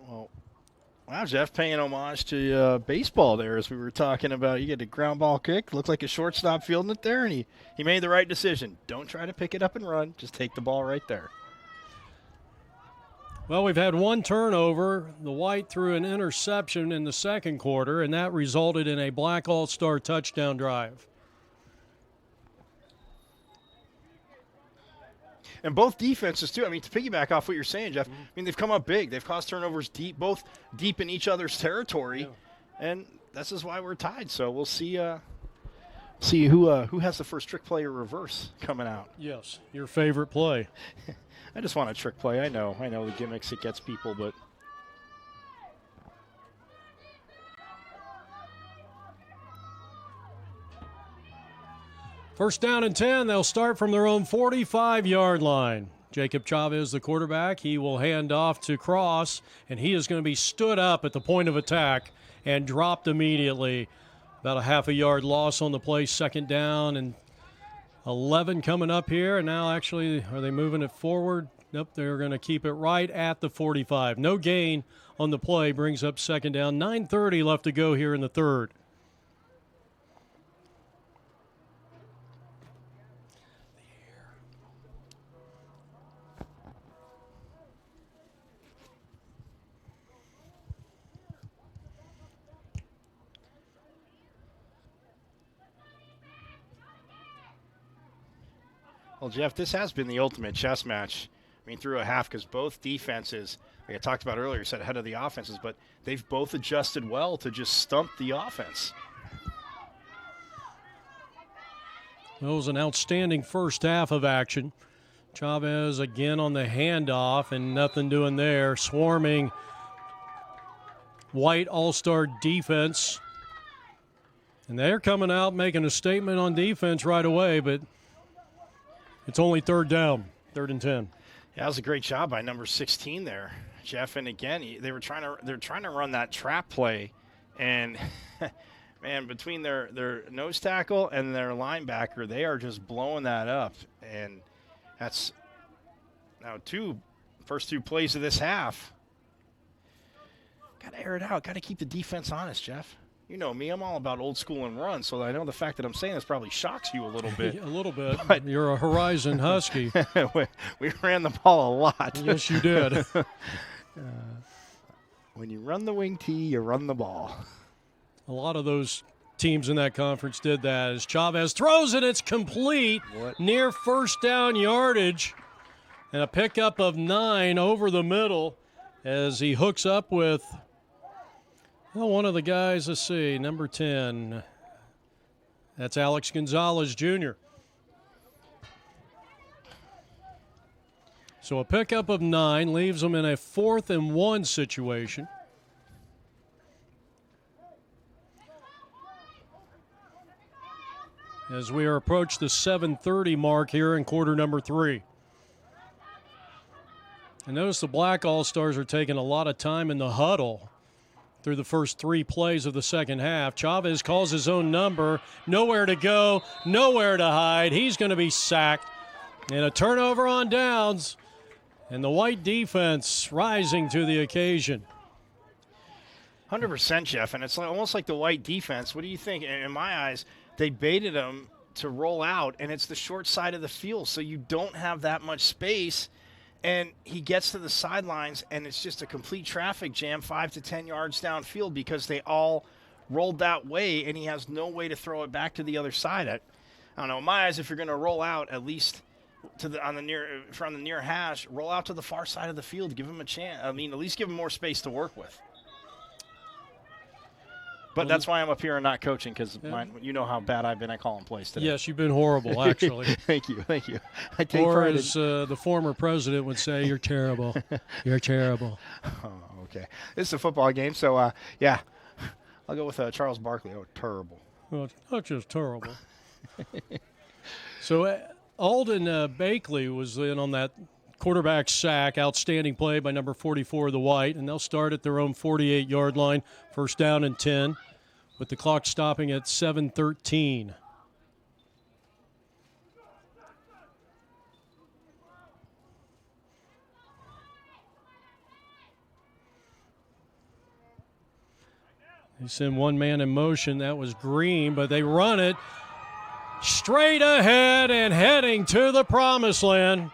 Well, wow, Jeff, paying homage to baseball there as we were talking about. You get a ground ball kick, looked like a shortstop fielding it there, and he made the right decision. Don't try to pick it up and run. Just take the ball right there. Well, we've had one turnover. The White threw an interception in the second quarter, and that resulted in a Black All-Star touchdown drive. And both defenses, too. I mean, to piggyback off what you're saying, Jeff, I mean, they've come up big. They've caused turnovers deep, both deep in each other's territory. Yeah. And this is why we're tied. So we'll see who has the first trick play or reverse coming out. Yes, your favorite play. I just want a trick play. I know the gimmicks, it gets people, but first down and 10. They'll start from their own 45-yard line. Jacob Chavez, the quarterback, he will hand off to Cross, and he is going to be stood up at the point of attack and dropped immediately. About a half a yard loss on the play, second down, and 11 coming up here. And now actually, are they moving it forward? Nope, they're going to keep it right at the 45. No gain on the play, brings up second down. 9:30 left to go here in the third. Well, Jeff, this has been the ultimate chess match. I mean, through a half, because both defenses, like I talked about earlier, set ahead of the offenses, but they've both adjusted well to just stump the offense. It was an outstanding first half of action. Chavez again on the handoff and nothing doing there. Swarming White All-Star defense. And they're coming out making a statement on defense right away, but it's only third down, 3rd and 10. Yeah, that was a great job by number 16 there, Jeff. And again, they're trying to run that trap play, and man, between their nose tackle and their linebacker, they are just blowing that up. And that's now first two plays of this half. Got to air it out. Got to keep the defense honest, Jeff. You know me, I'm all about old school and run, so I know the fact that I'm saying this probably shocks you a little bit. A little bit. But you're a Horizon Husky. we ran the ball a lot. Yes, you did. When you run the wing tee, you run the ball. A lot of those teams in that conference did that. As Chavez throws it, it's complete. Near first down yardage. And a pickup of 9 over the middle as he hooks up with one of the guys, let's see, number 10. That's Alex Gonzalez Jr. So a pickup of 9 leaves them in a 4th and 1 situation. As we are approached the 7:30 mark here in quarter number 3. And notice the Black All-Stars are taking a lot of time in the huddle through the first 3 plays of the second half. Chavez calls his own number. Nowhere to go, nowhere to hide. He's going to be sacked. And a turnover on downs. And the White defense rising to the occasion. 100%, Jeff. And it's almost like the White defense. What do you think? In my eyes, they baited him to roll out, and it's the short side of the field, so you don't have that much space. And he gets to the sidelines, and it's just a complete traffic jam 5 to 10 yards downfield because they all rolled that way, and he has no way to throw it back to the other side. I don't know. In my eyes, if you're going to roll out at least from the near hash, roll out to the far side of the field, give him a chance. I mean, at least give him more space to work with. But that's why I'm up here and not coaching, because you know how bad I've been at calling plays today. Yes, you've been horrible, actually. Thank you. I take or pride as the former president would say, you're terrible. You're terrible. Oh, okay. This is a football game, so, yeah. I'll go with Charles Barkley. Oh, terrible. Well, it's not just terrible. So Alden Bakley was in on that quarterback sack, outstanding play by number 44 of the White, and they'll start at their own 48-yard line, first down and 10, with the clock stopping at 7:13. They send one man in motion. That was Green, but they run it straight ahead, and heading to the promised land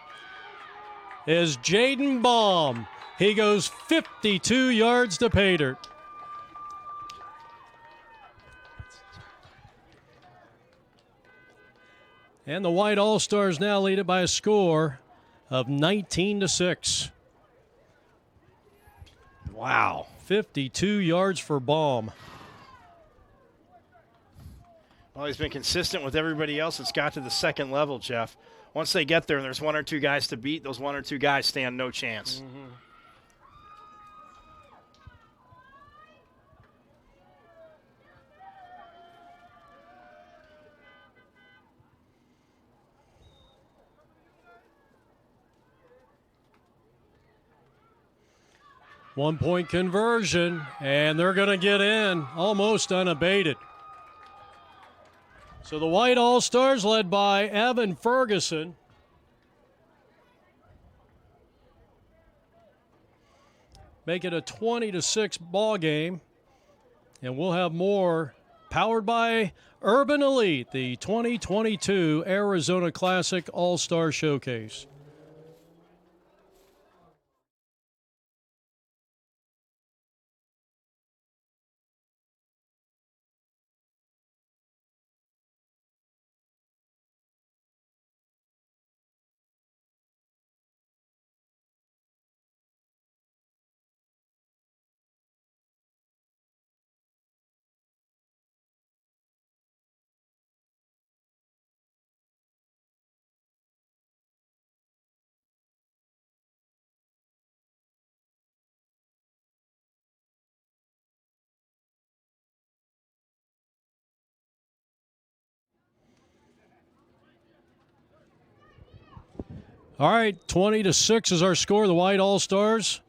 is Jaden Baum. He goes 52 yards to pay dirt. And the White All-Stars now lead it by a score of 19-6. Wow. 52 yards for Baum. Well, he's been consistent with everybody else that's got to the second level, Jeff. Once they get there and there's one or two guys to beat, those one or two guys stand no chance. Mm-hmm. One-point conversion, and they're going to get in almost unabated. So the White All-Stars, led by Evan Ferguson, make it a 20-6 ball game, and we'll have more powered by Urban Elite, the 2022 Arizona Classic All-Star Showcase. All right, 20-6 is our score. The White All-Stars,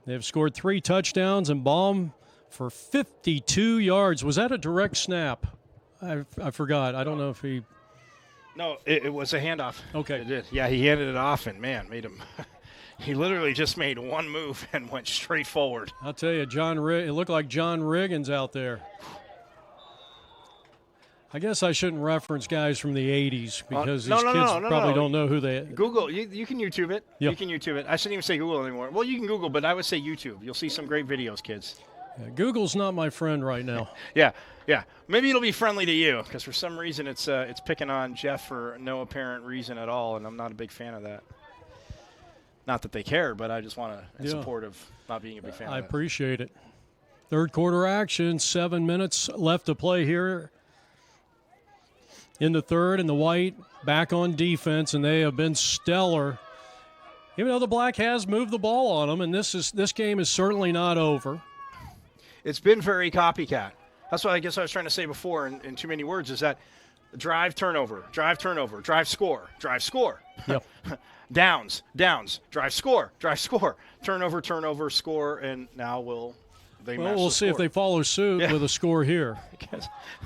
they've scored 3 touchdowns, and Baum for 52 yards. Was that a direct snap? I forgot. I don't know if he... No, it was a handoff. Okay. It did. Yeah, he handed it off, and, man, made him... He literally just made one move and went straight forward. I'll tell you, it looked like John Riggins out there. I guess I shouldn't reference guys from the 80s because these kids probably don't know who they are. Google. You can YouTube it. Yep. You can YouTube it. I shouldn't even say Google anymore. Well, you can Google, but I would say YouTube. You'll see some great videos, kids. Yeah, Google's not my friend right now. Yeah. Maybe it'll be friendly to you because for some reason it's picking on Jeff for no apparent reason at all, and I'm not a big fan of that. Not that they care, but I just want to in support of not being a big fan of that. I appreciate it. Third quarter action, 7 minutes left to play here in the third, and the White back on defense, and they have been stellar. Even though the Black has moved the ball on them, and this game is certainly not over. It's been very copycat. That's what I guess I was trying to say before in too many words, is that drive, turnover, drive, score, drive, score. Yep. Downs, drive, score, turnover, score, and now we'll see if they follow suit with a score here.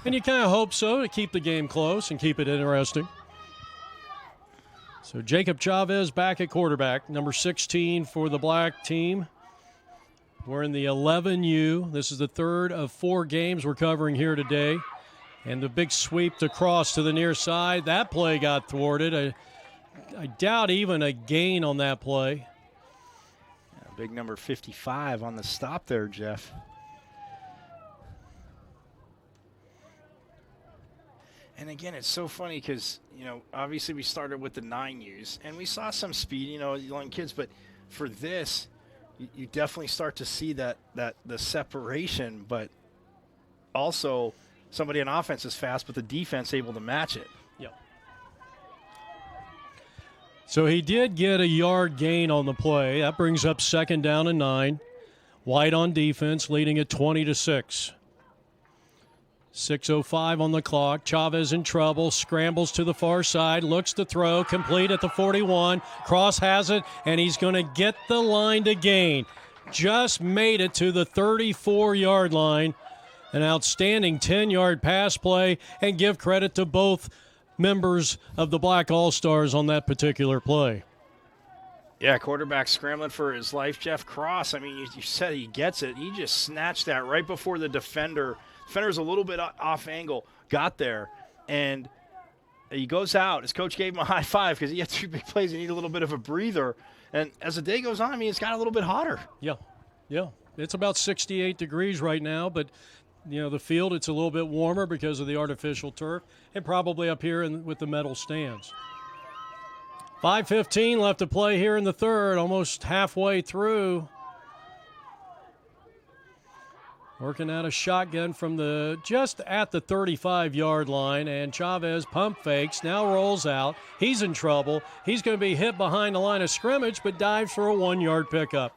And you kind of hope so to keep the game close and keep it interesting. So Jacob Chavez back at quarterback, number 16 for the Black team. We're in the 11U. This is the third of 4 games we're covering here today. And the big sweep to cross to the near side. That play got thwarted. I doubt even a gain on that play. Big number 55 on the stop there, Jeff. And again, it's so funny because, obviously we started with the 9Us, and we saw some speed, young kids. But for this, you definitely start to see that the separation, but also somebody on offense is fast, but the defense able to match it. Yep. So he did get a yard gain on the play. That brings up 2nd down and 9. White on defense, leading at 20-6. 6:05 on the clock. Chavez in trouble, scrambles to the far side, looks to throw, complete at the 41. Cross has it, and he's going to get the line to gain. Just made it to the 34-yard line. An outstanding 10-yard pass play, and give credit to both members of the Black All-Stars on that particular play. Yeah, quarterback scrambling for his life. Jeff Cross, I mean, you said he gets it. He just snatched that right before the defender. Defender's a little bit off angle, got there, and he goes out. His coach gave him a high five because he had 2 big plays and he needed a little bit of a breather. And as the day goes on, I mean, it's got a little bit hotter. Yeah. It's about 68 degrees right now, but the field, it's a little bit warmer because of the artificial turf, and probably up here with the metal stands. 5:15 left to play here in the third, almost halfway through. Working out a shotgun from just at the 35-yard line, and Chavez pump fakes, now rolls out. He's in trouble. He's going to be hit behind the line of scrimmage, but dives for a 1-yard pickup.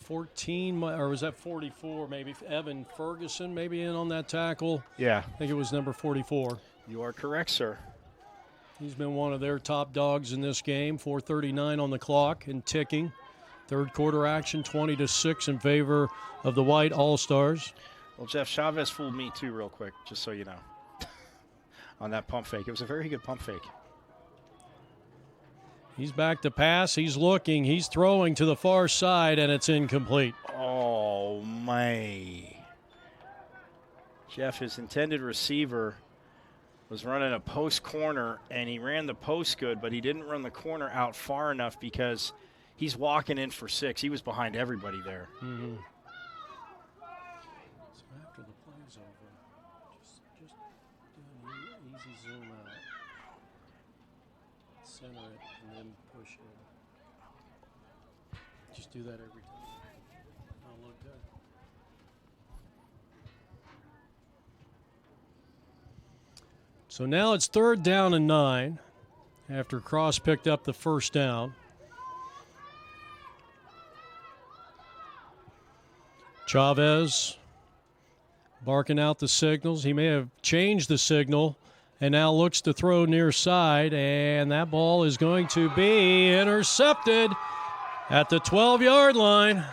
Or was that 44 maybe? Evan Ferguson maybe in on that tackle. Yeah. I think it was number 44. You are correct, sir. He's been one of their top dogs in this game. 4:39 on the clock and ticking. Third quarter action, 20-6 in favor of the White All-Stars. Well, Jeff, Chavez fooled me too real quick, just so you know, on that pump fake. It was a very good pump fake. He's back to pass. He's looking. He's throwing to the far side, and it's incomplete. Oh, my. Jeff, his intended receiver was running a post corner, and he ran the post good, but he didn't run the corner out far enough because he's walking in for 6. He was behind everybody there. Mm-hmm. So after the play's over, just do an easy zoom out. Center it and then push it. Just do that every time. That'll look good. So now it's 3rd down and 9 after Cross picked up the first down. Chavez barking out the signals. He may have changed the signal and now looks to throw near side, and that ball is going to be intercepted at the 12-yard line.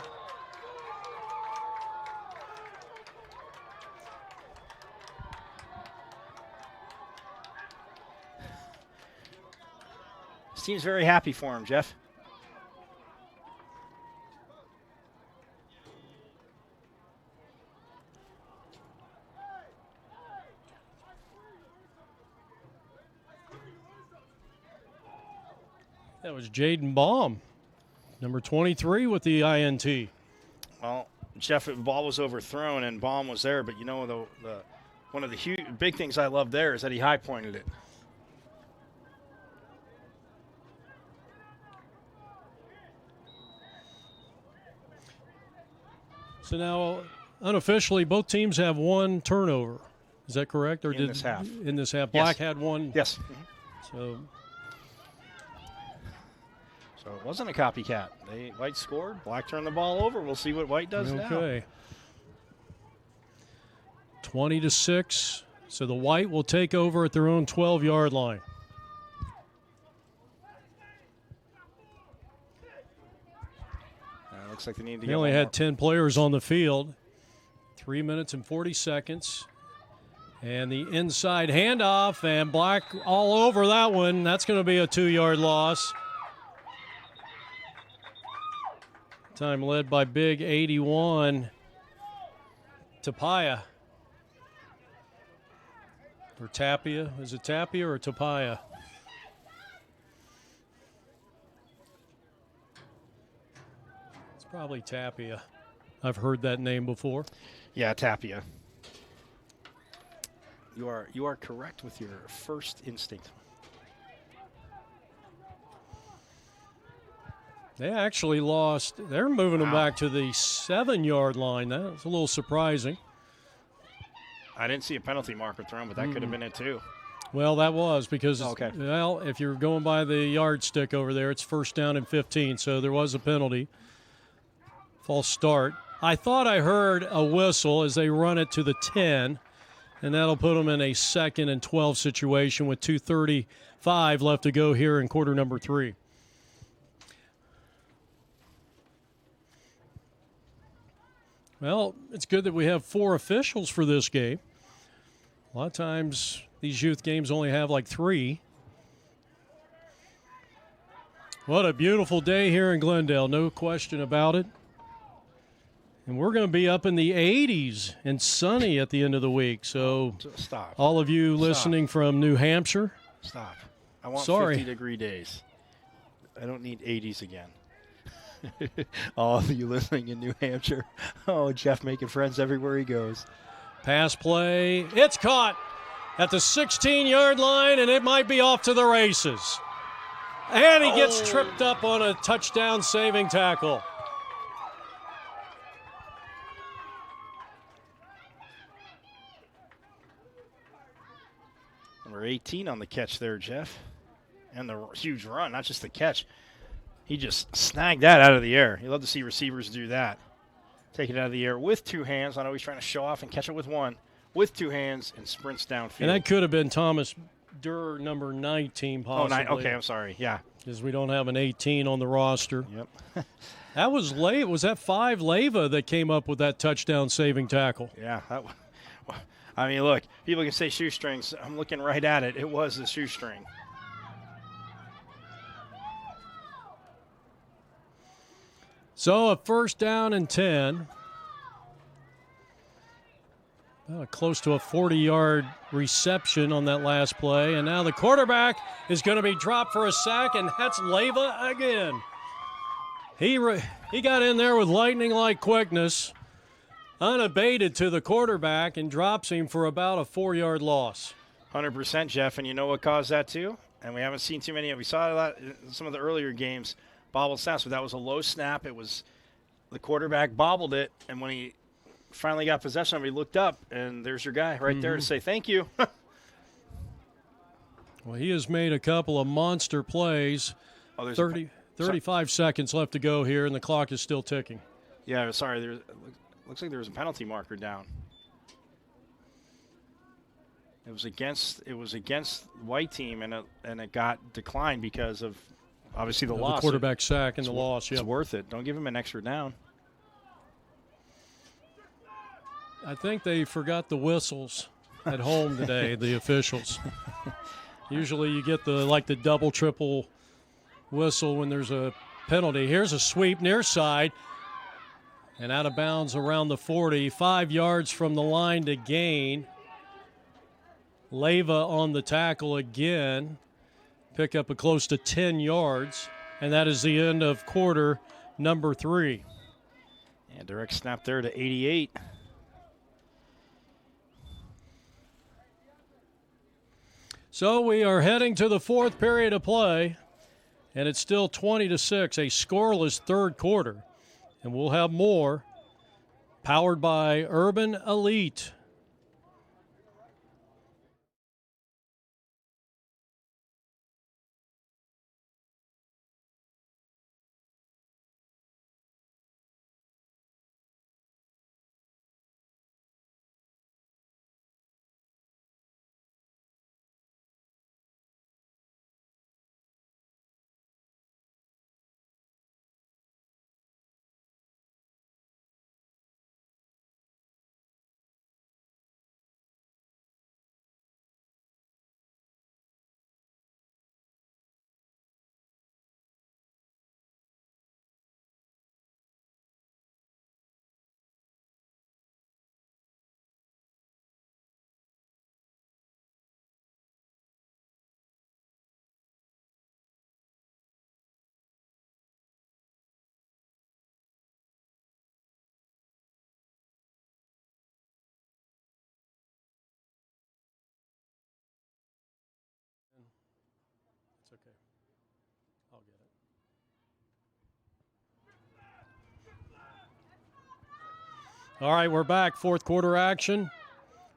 This team's very happy for him, Jeff. That was Jaden Baum, number 23 with the INT. Well, Jeff, the ball was overthrown and Baum was there, but the one of the big things I love there is that he high pointed it. So now, unofficially, both teams have 1 turnover. Is that correct? Or in this half. In this half. Black Yes. had 1. Yes. So it wasn't a copycat. White scored. Black turned the ball over. We'll see what White does now. Okay. 20-6. So the White will take over at their own 12-yard line. Looks like they need to They get only one had more. 10 players on the field. 3 minutes and 40 seconds. And the inside handoff, and Black all over that one. That's going to be a 2-yard loss. Time led by big 81, Tapia. Or Tapia. Is it Tapia or Tapia? Probably Tapia. I've heard that name before. Yeah, Tapia. You are correct with your first instinct. They actually lost. They're moving them Wow. back to the 7-yard line. That's a little surprising. I didn't see a penalty marker thrown, but that could have been it too. Well, that was because, Okay. well, if you're going by the yardstick over there, it's 1st down and 15, so there was a penalty. False start. I thought I heard a whistle as they run it to the 10, and that'll put them in a 2nd and 12 situation with 2:35 left to go here in quarter number 3. Well, it's good that we have 4 officials for this game. A lot of times these youth games only have like 3. What a beautiful day here in Glendale, no question about it. And we're going to be up in the 80s and sunny at the end of the week. So Stop. all of you listening from New Hampshire. Stop. I want Sorry. 50-degree days. I don't need 80s again. All of you listening in New Hampshire. Oh, Jeff making friends everywhere he goes. Pass play. It's caught at the 16-yard line, and it might be off to the races. And he gets tripped up on a touchdown-saving tackle. Number 18 on the catch there, Jeff. And the huge run, not just the catch. He just snagged that out of the air. You love to see receivers do that. Take it out of the air with 2 hands. I know he's trying to show off and catch it with 1. With 2 hands and sprints downfield. And that could have been Thomas Durr, number 19, possibly. Okay, I'm sorry. Yeah. Because we don't have an 18 on the roster. Yep. That was late. Was that 5 Leyva that came up with that touchdown-saving tackle? Yeah. I mean, look, people can say shoestrings. I'm looking right at it. It was a shoestring. So a 1st down and 10. Close to a 40-yard reception on that last play. And now the quarterback is going to be dropped for a sack, and that's Leyva again. He got in there with lightning-like quickness, unabated to the quarterback, and drops him for about a 4-yard loss. 100%, Jeff, and you know what caused that too? And we haven't seen too many. We saw that in some of the earlier games, bobbled snaps, but that was a low snap. It was the quarterback bobbled it, and when he finally got possession of it, he looked up, and there's your guy right there to say thank you. Well, he has made a couple of monster plays. 35 seconds left to go here, and the clock is still ticking. Yeah, sorry. Looks like there was a penalty marker down. It was against the white team, and it got declined because of obviously the loss. The quarterback sack and the loss. It's worth it. Don't give him an extra down. I think they forgot the whistles at home today, the officials. Usually you get the double, triple whistle when there's a penalty. Here's a sweep near side and out of bounds around the 40. 5 yards from the line to gain. Leyva on the tackle again. Pick up a close to 10 yards. And that is the end of quarter number 3. And direct snap there to 88. So we are heading to the 4th period of play, and it's still 20-6, a scoreless 3rd quarter. And we'll have more powered by Urban Elite. It's okay. I'll get it. All right, we're back. Fourth quarter action.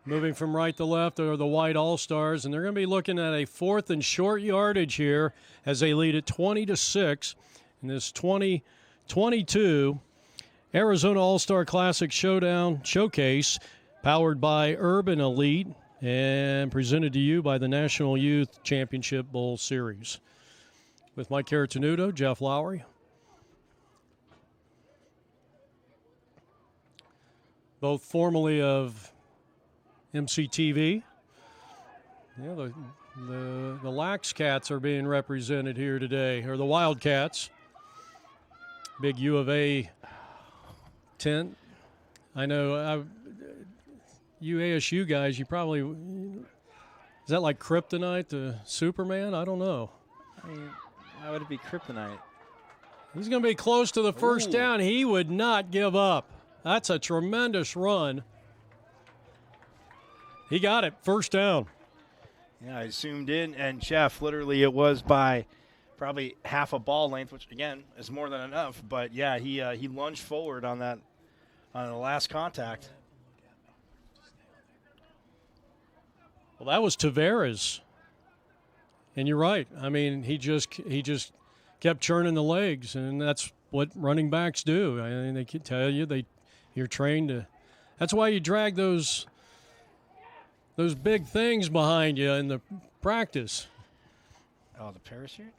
Moving from right to left are the White All-Stars, and they're going to be looking at a 4th and short yardage here as they lead at 20-6 in this 2022 Arizona All-Star Classic Showcase, powered by Urban Elite and presented to you by the National Youth Championship Bowl Series. With Mike Caratanudo, Jeff Lowry. Both formerly of MCTV. Yeah, the Lax Cats are being represented here today, or the Wildcats. Big U of A tent. I know you ASU guys, you probably, is that like kryptonite to Superman? I don't know. I mean, why would it be kryptonite? He's going to be close to the first down. He would not give up. That's a tremendous run. He got it, first down. Yeah, I zoomed in, and Jeff, literally it was by probably half a ball length, which, again, is more than enough. But, yeah, he lunged forward on the last contact. Well, that was Tavares. And you're right. I mean, he just kept churning the legs, and that's what running backs do. I mean, they can tell you you're trained to. That's why you drag those big things behind you in the practice. Oh, the parachute?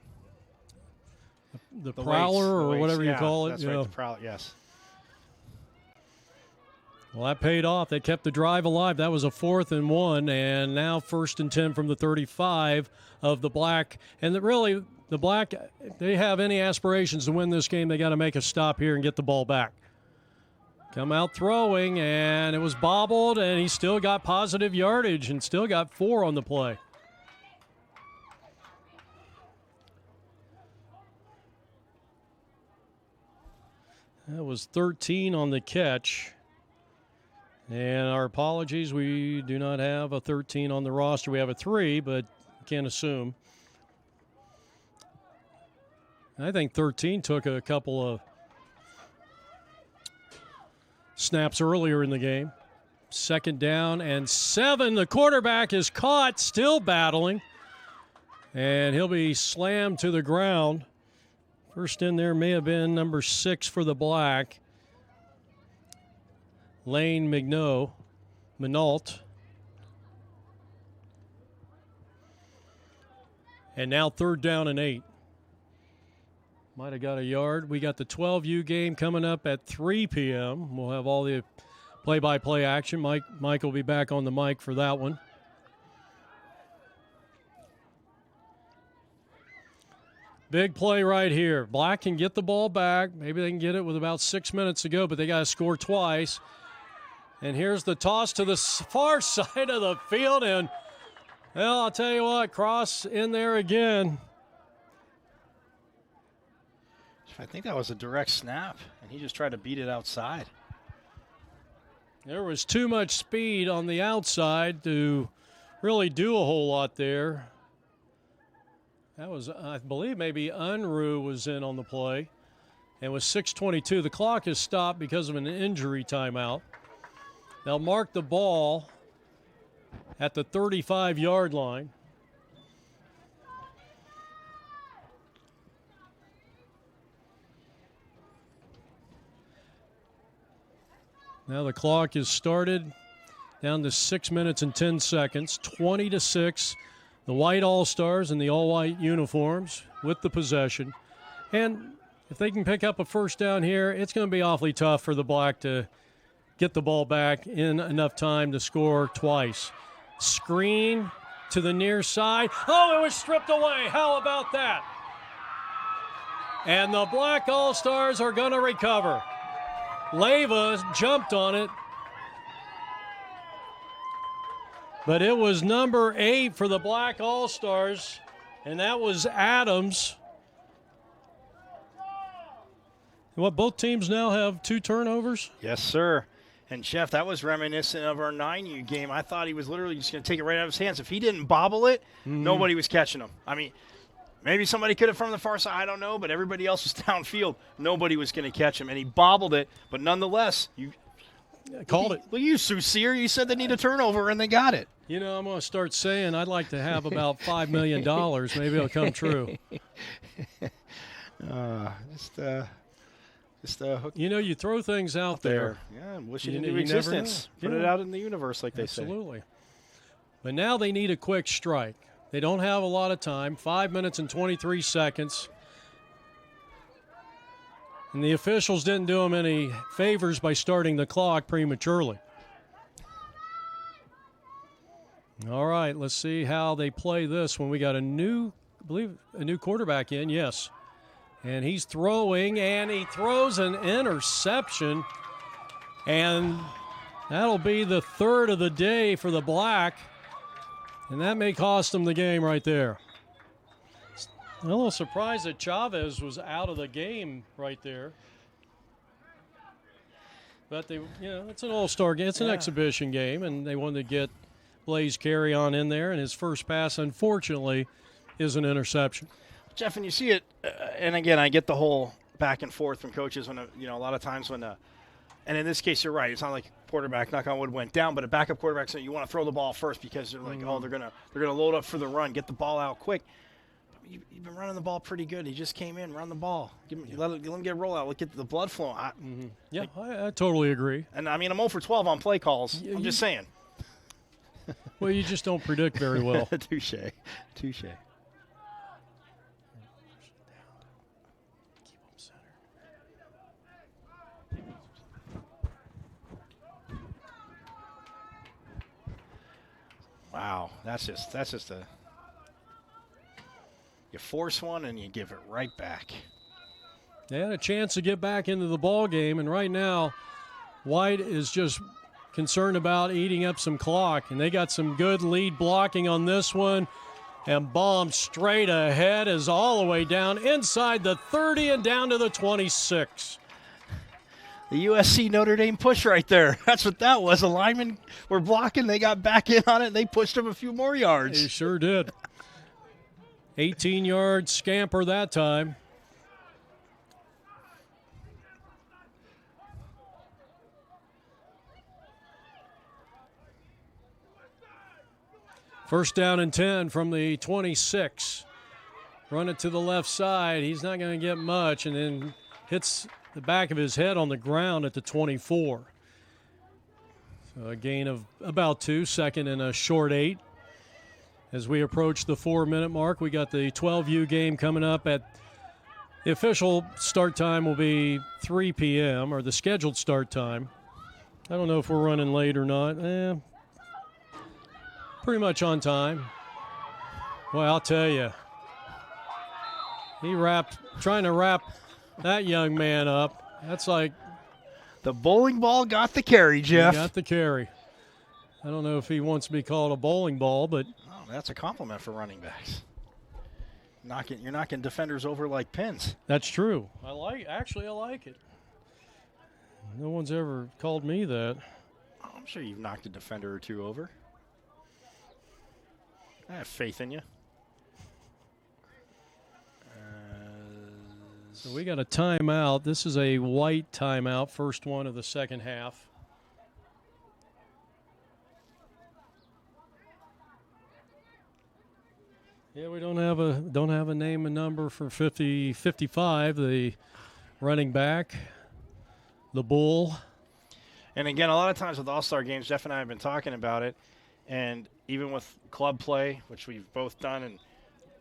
The prowler or whatever you call it. That's right, the prowler, yes. Well, that paid off. They kept the drive alive. That was a 4th and 1, and now 1st and 10 from the 35 of the Black. And really, the Black, if they have any aspirations to win this game, they got to make a stop here and get the ball back. Come out throwing, and it was bobbled, and he still got positive yardage and still got 4 on the play. That was 13 on the catch. And our apologies, we do not have a 13 on the roster. We have a 3, but can't assume. I think 13 took a couple of snaps earlier in the game. 2nd down and 7. The quarterback is caught, still battling. And he'll be slammed to the ground. First in there may have been number 6 for the Black, Lane Minault. And now 3rd down and 8. Might have got a yard. We got the 12U game coming up at 3 p.m. We'll have all the play-by-play action. Mike will be back on the mic for that one. Big play right here. Black can get the ball back. Maybe they can get it with about 6 minutes to go, but they got to score twice. And here's the toss to the far side of the field. And, well, I'll tell you what, Cross in there again. I think that was a direct snap, and he just tried to beat it outside. There was too much speed on the outside to really do a whole lot there. That was, I believe, maybe Unruh was in on the play. And with 6:22, the clock is stopped because of an injury timeout. They'll mark the ball at the 35-yard line. Now the clock is started down to 6 minutes and 10 seconds, 20-6. The White All-Stars in the all-white uniforms with the possession. And if they can pick up a first down here, it's going to be awfully tough for the Black to get the ball back in enough time to score twice. Screen to the near side. Oh, it was stripped away. How about that? And the Black All-Stars are going to recover. Leyva jumped on it. But it was number 8 for the Black All-Stars, and that was Adams. What, both teams now have 2 turnovers? Yes, sir. And, Jeff, that was reminiscent of our 9U game. I thought he was literally just going to take it right out of his hands. If he didn't bobble it, nobody was catching him. I mean, Maybe somebody could have from the far side, I don't know, but everybody else was downfield. Nobody was going to catch him, and he bobbled it. But nonetheless, Called it. Well, you, Susier, you said they need a turnover, and they got it. You know, I'm going to start saying I'd like to have about $5 million. Maybe it'll come true. You know, you throw things out there. Yeah, wish it You into never know. existence. Put it out in the universe, like they say. Absolutely. But now they need a quick strike. They don't have a lot of time, 5 minutes and 23 seconds. And the officials didn't do them any favors by starting the clock prematurely. All right, let's see how they play this when we got a new quarterback in, yes. And he's throwing, and he throws an interception. And that'll be the third of the day for the Black. And that may cost them the game right there. I'm a little surprised that Chavez was out of the game right there. But it's an all-star game. It's an exhibition game, and they wanted to get Blaze Carry on in there. And his first pass, unfortunately, is an interception. Jeff, and you see it, and again, I get the whole back and forth from coaches when, a lot of times when, and in this case, you're right. It's not like quarterback, knock on wood, went down, but a backup quarterback said you want to throw the ball first because they're like, they're gonna load up for the run, get the ball out quick. You've been running the ball pretty good. He just came in, run the ball. Let him get a rollout. Look at the blood flow. I totally agree. And, I mean, I'm 0 for 12 on play calls. I'm just saying. Well, you just don't predict very well. Touche. Wow, that's just a. You force one and you give it right back. They had a chance to get back into the ball game, and right now, White is just concerned about eating up some clock, and they got some good lead blocking on this one, and bomb straight ahead is all the way down inside the 30 and down to the 26. The USC Notre Dame push right there. That's what that was. The linemen were blocking. They got back in on it, and they pushed them a few more yards. They sure did. 18-yard scamper that time. First down and 10 from the 26. Run it to the left side. He's not going to get much, and then hits the back of his head on the ground at the 24. So a gain of about 2, second and a short 8. As we approach the 4-minute mark, we got the 12U game coming up at the official start time will be 3 p.m. or the scheduled start time. I don't know if we're running late or not. Pretty much on time. Well, I'll tell you, trying to wrap that young man up. That's like the bowling ball got the carry, Jeff. He got the carry. I don't know if he wants to be called a bowling ball, but that's a compliment for running backs. You're knocking defenders over like pins. That's true. I like it. No one's ever called me that. I'm sure you've knocked a defender or two over. I have faith in you. So we got a timeout. This is a White timeout, first one of the second half. Yeah, we don't have a name and number for 55, the running back, the Bull. And again, a lot of times with All-Star games, Jeff and I have been talking about it, and even with club play, which we've both done, and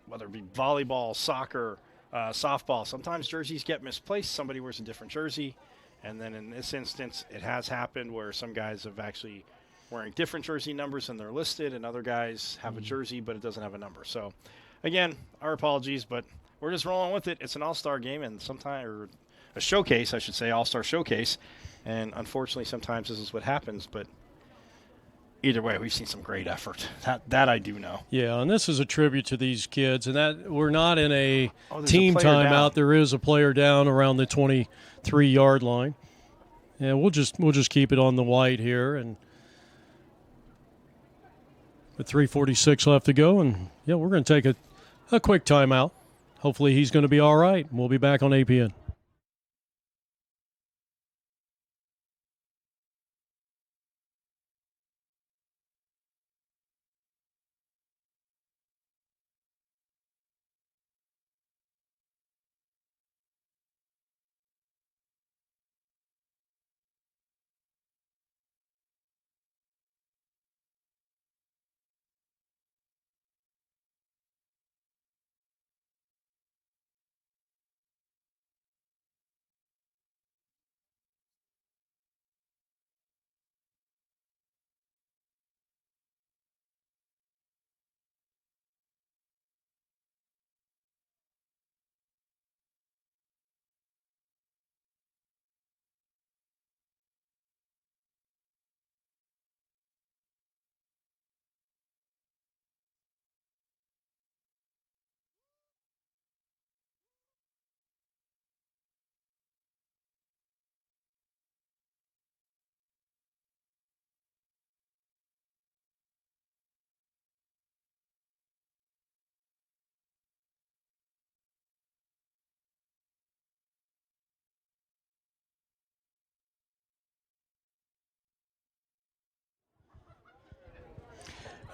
whether it be volleyball, soccer, softball, sometimes jerseys get misplaced. Somebody wears a different jersey, and then in this instance, it has happened where some guys have actually wearing different jersey numbers than they're listed, and other guys have a jersey, but it doesn't have a number. So, again, our apologies, but we're just rolling with it. It's an all-star game, and or a showcase, I should say, all-star showcase, and unfortunately, sometimes this is what happens, but either way, we've seen some great effort. That I do know. Yeah, and this is a tribute to these kids, and that we're not in a team timeout. There is a player down around the 23-yard line, and we'll just keep it on the White here, and with 3:46 left to go, and yeah, we're going to take a quick timeout. hopefully he's going to be all right. We'll be back on APN.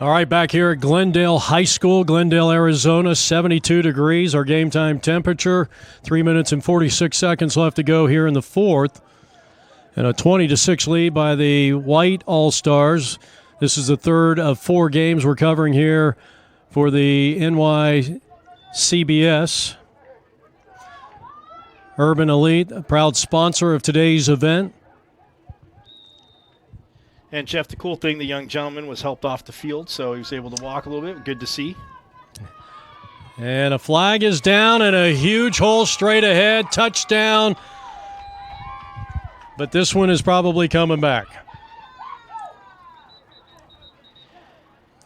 All right, back here at Glendale High School, Glendale, Arizona, 72 degrees, our game time temperature. 3 minutes and 46 seconds left to go here in the fourth. And a 20-6 lead by the White All-Stars. This is the third of 4 games we're covering here for the NYCBS. Urban Elite, a proud sponsor of today's event. And, Jeff, the cool thing, the young gentleman was helped off the field, so he was able to walk a little bit. Good to see. And a flag is down and a huge hole straight ahead. Touchdown. But this one is probably coming back.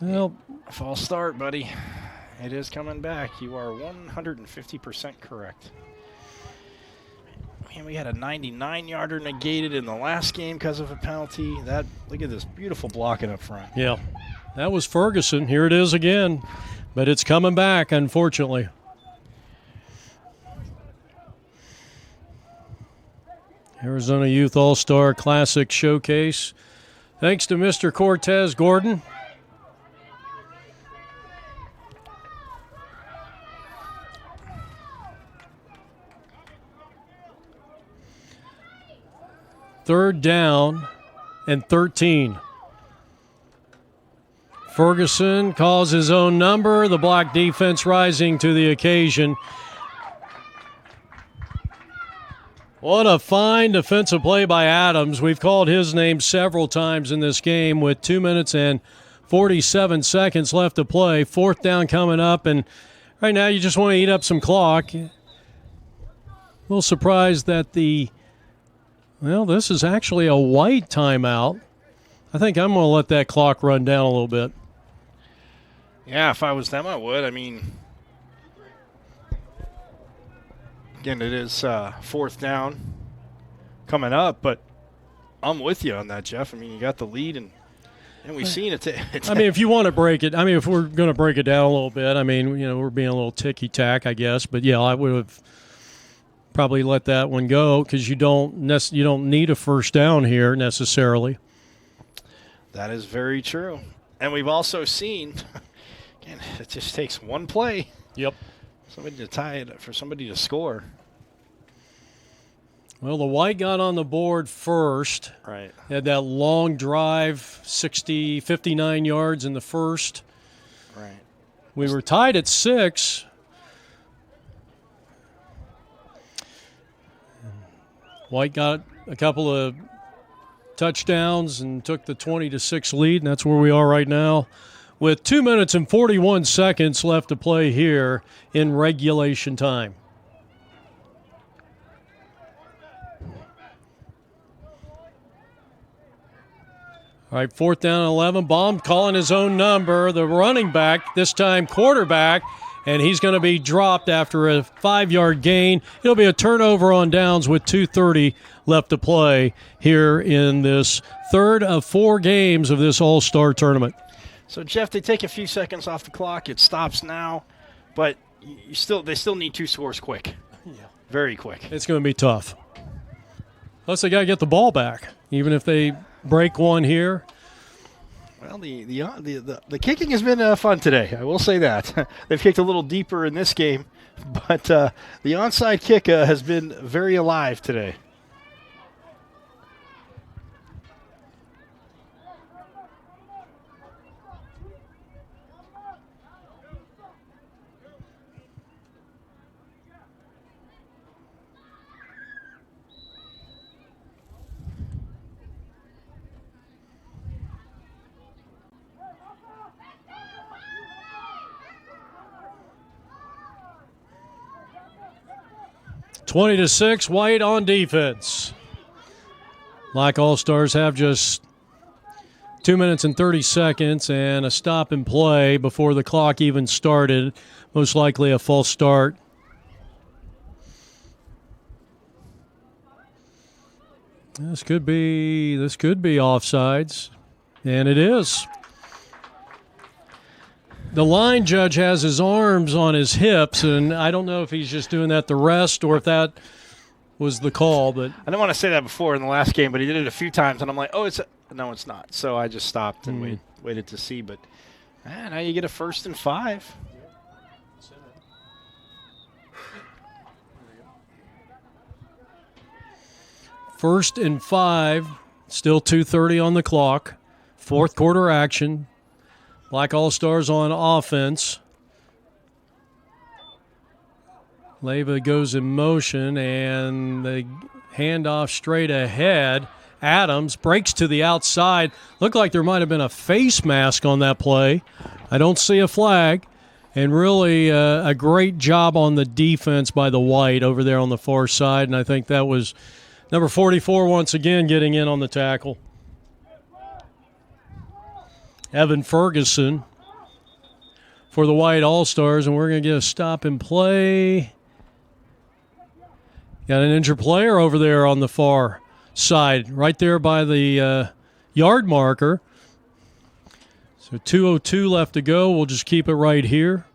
Well, false start, buddy. It is coming back. You are 150% correct. Man, we had a 99-yarder negated in the last game because of a penalty. Look at this beautiful blocking up front. Yeah, that was Ferguson. Here it is again, but it's coming back, unfortunately. Arizona Youth All-Star Classic Showcase. Thanks to Mr. Cortez Gordon. Third down and 13. Ferguson calls his own number. The block defense rising to the occasion. What a fine defensive play by Adams. We've called his name several times in this game with 2 minutes and 47 seconds left to play. Fourth down coming up, and right now you just want to eat up some clock. A little surprised that this is actually a white timeout. I think I'm going to let that clock run down a little bit. Yeah, if I was them, I would. I mean, again, it is fourth down coming up, but I'm with you on that, Jeff. I mean, you got the lead, and we've seen it. I mean, if you want to break it, if we're going to break it down a little bit, we're being a little ticky-tack, I guess. But, yeah, I would have probably let that one go because you don't need a first down here necessarily. That is very true. And we've also seen, again, it just takes one play. Yep. Somebody to tie it, for somebody to score. Well, the White got on the board first. Right. Had that long drive, 59 yards in the first. Right. We were tied at 6. White got a couple of touchdowns and took the 20-6 lead, and that's where we are right now with 2 minutes and 41 seconds left to play here in regulation time. All right, fourth down and 11. Baum calling his own number. The running back, this time quarterback, and he's going to be dropped after a 5-yard gain. It'll be a turnover on downs with 2:30 left to play here in this third of 4 games of this All-Star tournament. So, Jeff, they take a few seconds off the clock. It stops now. But they still need 2 scores quick. Yeah. Very quick. It's going to be tough. Plus, they got to get the ball back, even if they break one here. Well, the kicking has been fun today. I will say that. They've kicked a little deeper in this game, but the onside kick has been very alive today. Twenty to 6, White on defense. Black All-Stars have just 2 minutes and 30 seconds and a stop and play before the clock even started. Most likely a false start. This could be offsides, and it is. The line judge has his arms on his hips, and I don't know if he's just doing that to rest or if that was the call. But I didn't want to say that before in the last game, but he did it a few times, and I'm like, no, it's not. So I just stopped and waited to see. But now you get a 1st and 5. First and 5, still 2:30 on the clock. Fourth quarter action. Black All-Stars on offense. Leyva goes in motion, and the handoff straight ahead. Adams breaks to the outside. Looked like there might have been a face mask on that play. I don't see a flag. And really a great job on the defense by the White over there on the far side, and I think that was number 44 once again getting in on the tackle. Evan Ferguson for the White All-Stars, and we're going to get a stop and play. Got an injured player over there on the far side, right there by the yard marker. So 2:02 left to go. We'll just keep it right here.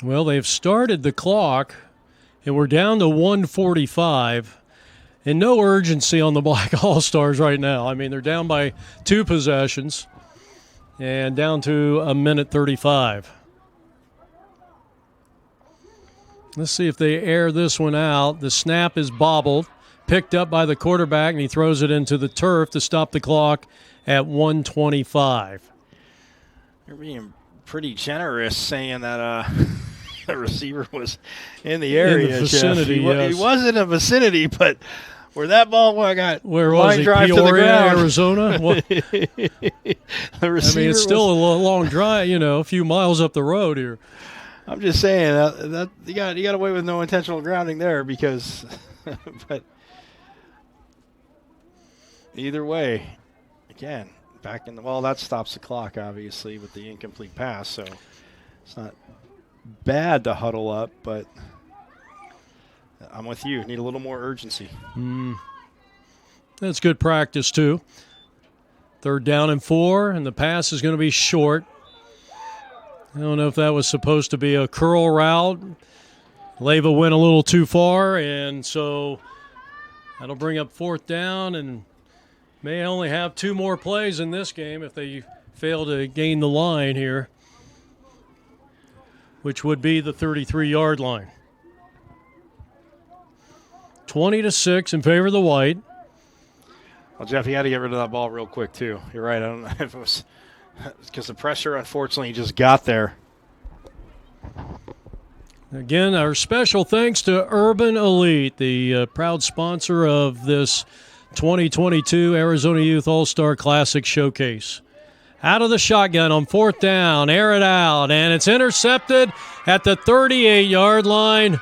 Well, they've started the clock, and we're down to 1:45, and no urgency on the Black All-Stars right now. I mean, they're down by 2 possessions and down to 1:35. Let's see if they air this one out. The snap is bobbled, picked up by the quarterback, and he throws it into the turf to stop the clock at 1:25. You're being pretty generous saying that the receiver was in the area. In the vicinity, yes. He was in the vicinity, but where that ball got where was he? drive Peoria, to the ground. Arizona? The receiver it's still a long drive, a few miles up the road here. I'm just saying that you got away with no intentional grounding there because, but either way, again, back in that stops the clock obviously with the incomplete pass, so it's not bad to huddle up, but I'm with you. Need a little more urgency. That's good practice too. 3rd down and 4, and the pass is going to be short. I don't know if that was supposed to be a curl route. Leyva went a little too far, and so that'll bring up 4th down, and may only have 2 more plays in this game if they fail to gain the line here, which would be the 33-yard line. 20-6 in favor of the White. Well, Jeff, you had to get rid of that ball real quick, too. You're right. I don't know if it was because the pressure, unfortunately, just got there. Again, our special thanks to Urban Elite, the proud sponsor of this 2022 Arizona Youth All-Star Classic Showcase. Out of the shotgun on 4th down, air it out, and it's intercepted at the 38-yard line.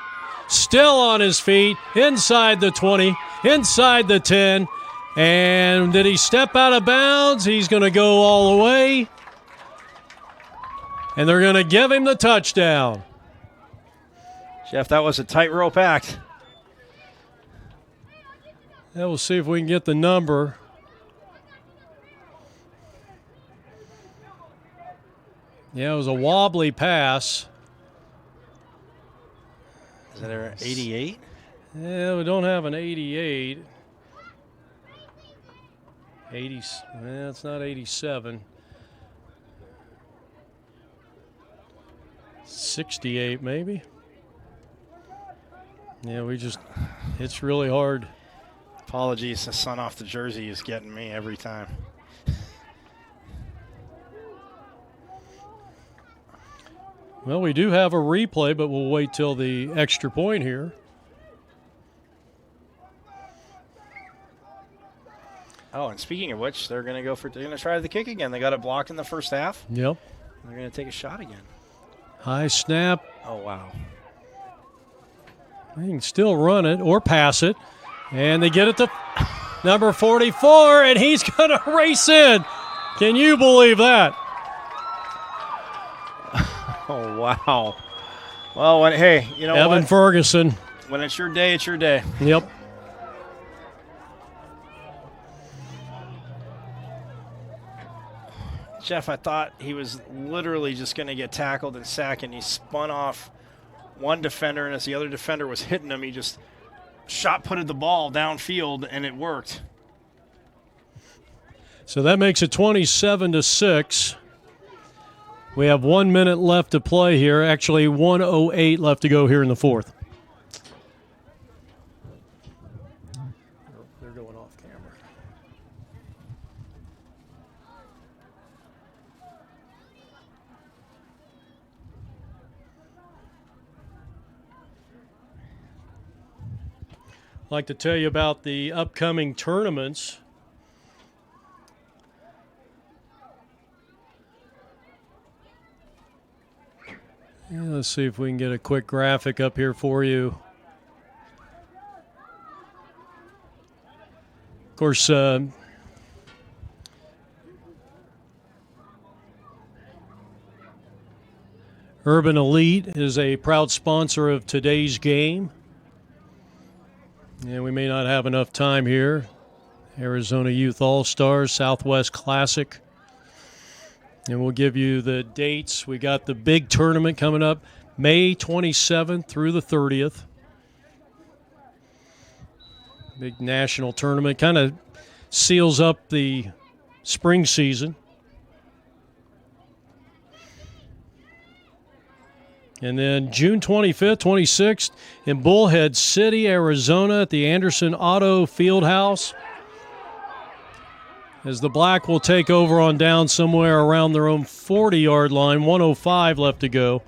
Still on his feet, inside the 20, inside the 10. And did he step out of bounds? He's going to go all the way. And they're going to give him the touchdown. Jeff, that was a tightrope act. Now we'll see if we can get the number. Yeah, it was a wobbly pass. Is that an 88? Yeah, we don't have an 88. 80, it's not 87. 68 maybe. Yeah, it's really hard. Apologies, the sun off the jersey is getting me every time. Well, we do have a replay, but we'll wait till the extra point here. Oh, and speaking of which, they're going to try the kick again. They got it blocked in the first half. Yep. They're going to take a shot again. High snap. Oh, wow. They can still run it or pass it. And they get it to number 44, and he's going to race in. Can you believe that? Oh, wow. Well, hey, you know Evan what? Ferguson. When it's your day, it's your day. Yep. Jeff, I thought he was literally just going to get tackled and sacked, and he spun off one defender, and as the other defender was hitting him, he just shot-putted the ball downfield, and it worked. So that makes it 27-6. We have 1 minute left to play here. Actually, 1:08 left to go here in the fourth. They're going off camera. I'd like to tell you about the upcoming tournaments. Yeah, let's see if we can get a quick graphic up here for you. Of course, Urban Elite is a proud sponsor of today's game. And we may not have enough time here. Arizona Youth All-Stars, Southwest Classic. And we'll give you the dates. We got the big tournament coming up May 27th through the 30th. Big national tournament. Kind of seals up the spring season. And then June 25th, 26th in Bullhead City, Arizona at the Anderson Auto Fieldhouse. As the Black will take over on down somewhere around their own 40-yard line, 1:05 left to go.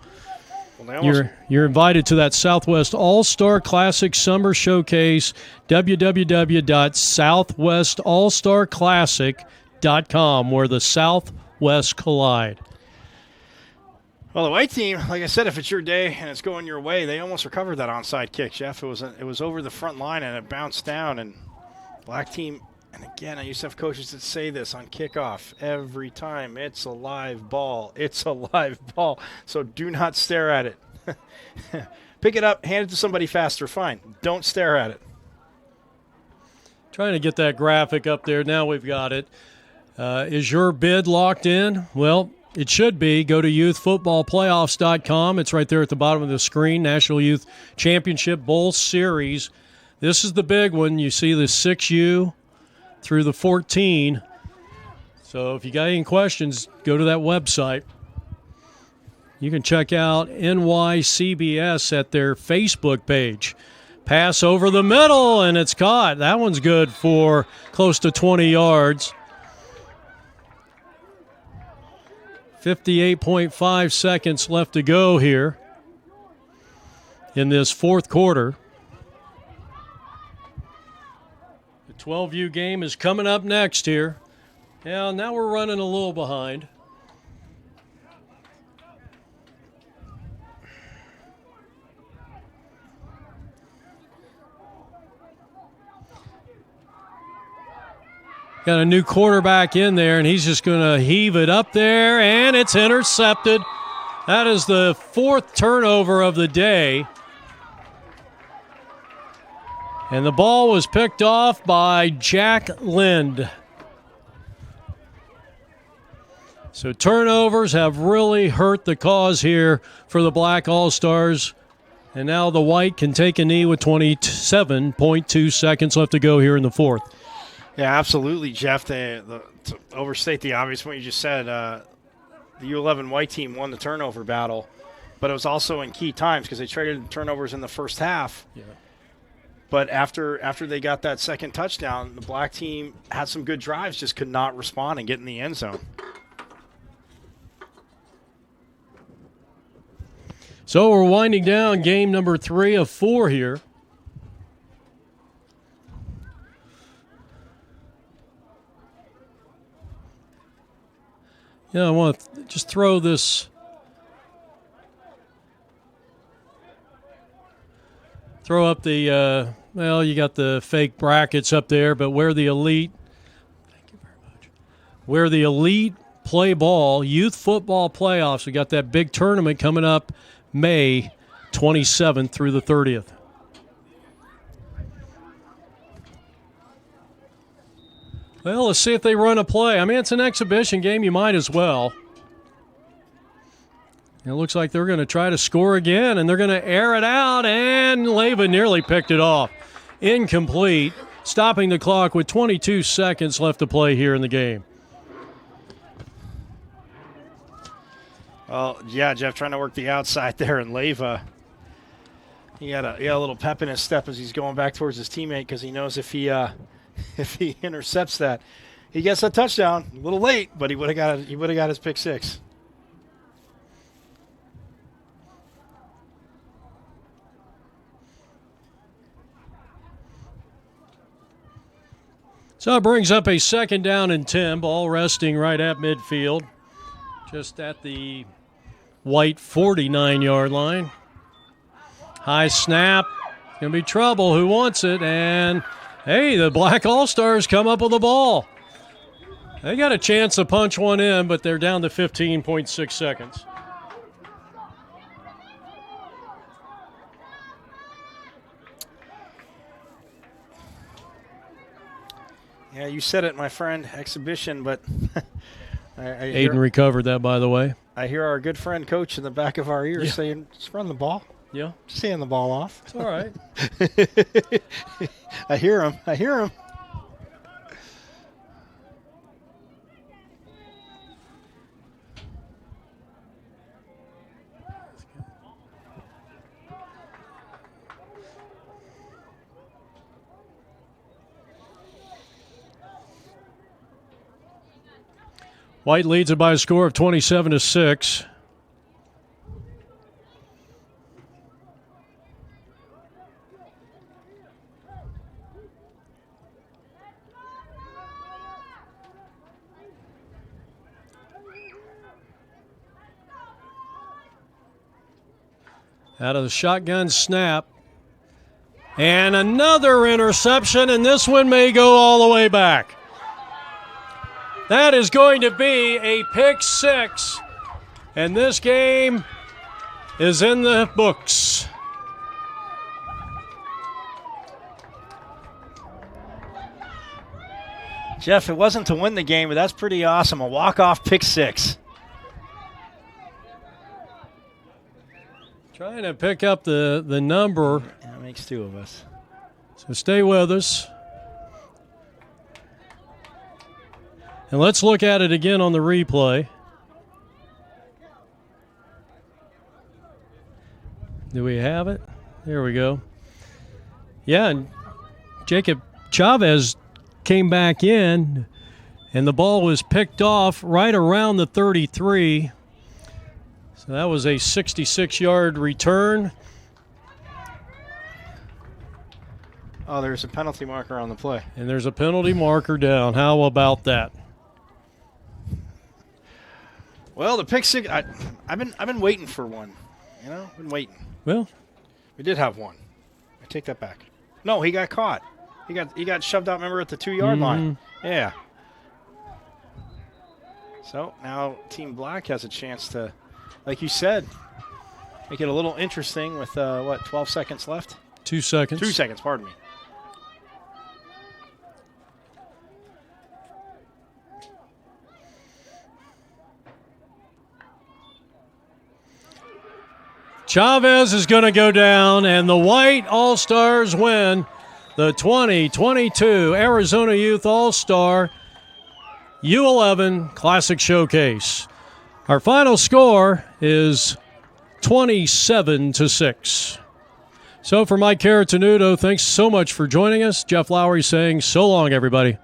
Well, you're invited to that Southwest All-Star Classic Summer Showcase, www.southwestallstarclassic.com, where the Southwest collide. Well, the white team, like I said, if it's your day and it's going your way, they almost recovered that onside kick, Jeff. It was over the front line and it bounced down, and Black team. And again, I used to have coaches that say this on kickoff every time. It's a live ball. It's a live ball. So do not stare at it. Pick it up, hand it to somebody faster, fine. Don't stare at it. Trying to get that graphic up there. Now we've got it. Is your bid locked in? Well, it should be. Go to youthfootballplayoffs.com. It's right there at the bottom of the screen. National Youth Championship Bowl Series. This is the big one. You see the 6U through the 14. So if you got any questions, go to that website. You can check out NYCBS at their Facebook page. Pass over the middle, and it's caught. That one's good for close to 20 yards. 58.5 seconds left to go here in this fourth quarter. 12U game is coming up next here. Yeah, now we're running a little behind. Got a new quarterback in there, and he's just going to heave it up there, and it's intercepted. That is the 4th turnover of the day. And the ball was picked off by Jack Lind. So turnovers have really hurt the cause here for the Black All-Stars. And now the White can take a knee with 27.2 seconds left to go here in the 4th. Yeah, absolutely, Jeff. To overstate the obvious, what you just said, the U11 White team won the turnover battle, but it was also in key times because they traded turnovers in the first half. Yeah. But after they got that second touchdown, the Black team had some good drives, just could not respond and get in the end zone. So we're winding down game number 3 of 4 here. Yeah, I want to just throw this. Throw up the, you got the fake brackets up there, but where the elite, thank you very much, where the elite play ball, youth football playoffs, we got that big tournament coming up May 27th through the 30th. Well, let's see if they run a play. I mean, it's an exhibition game. You might as well. It looks like they're going to try to score again, and they're going to air it out, and Leyva nearly picked it off. Incomplete, stopping the clock with 22 seconds left to play here in the game. Well, yeah, Jeff trying to work the outside there, and Leyva, he had a little pep in his step as he's going back towards his teammate because he knows if he intercepts that, he gets a touchdown. A little late, but he would have got his pick 6. So it brings up a 2nd down and 10, ball resting right at midfield, just at the White 49-yard line. High snap, going to be trouble. Who wants it? And hey, the Black All-Stars come up with the ball. They got a chance to punch one in, but they're down to 15.6 seconds. Yeah, you said it, my friend, exhibition, but Aiden recovered that, by the way. I hear our good friend coach in the back of our ears saying, just run the ball. Yeah. Just hand the ball off. It's all right. I hear him. White leads it by a score of 27-6. Out of the shotgun snap. And another interception, and this one may go all the way back. That is going to be a pick 6, and this game is in the books. Jeff, it wasn't to win the game, but that's pretty awesome. A walk-off pick 6. Trying to pick up the number. That makes 2 of us. So stay with us. And let's look at it again on the replay. Do we have it? There we go. Yeah, and Jacob Chavez came back in, and the ball was picked off right around the 33. So that was a 66-yard return. Oh, there's a penalty marker on the play. And there's a penalty marker down. How about that? Well, the pick 6. I've been waiting for one. You know, been waiting. Well, we did have one. I take that back. No, he got caught. He got shoved out. Remember at the 2-yard line. Yeah. So now Team Black has a chance to like you said, make it a little interesting with, 12 seconds left? 2 seconds. 2 seconds, pardon me. Chavez is going to go down, and the White All-Stars win the 2022 Arizona Youth All-Star U11 Classic Showcase. Our final score is 27-6. So for Mike Caratanudo, thanks so much for joining us. Jeff Lowry saying so long, everybody.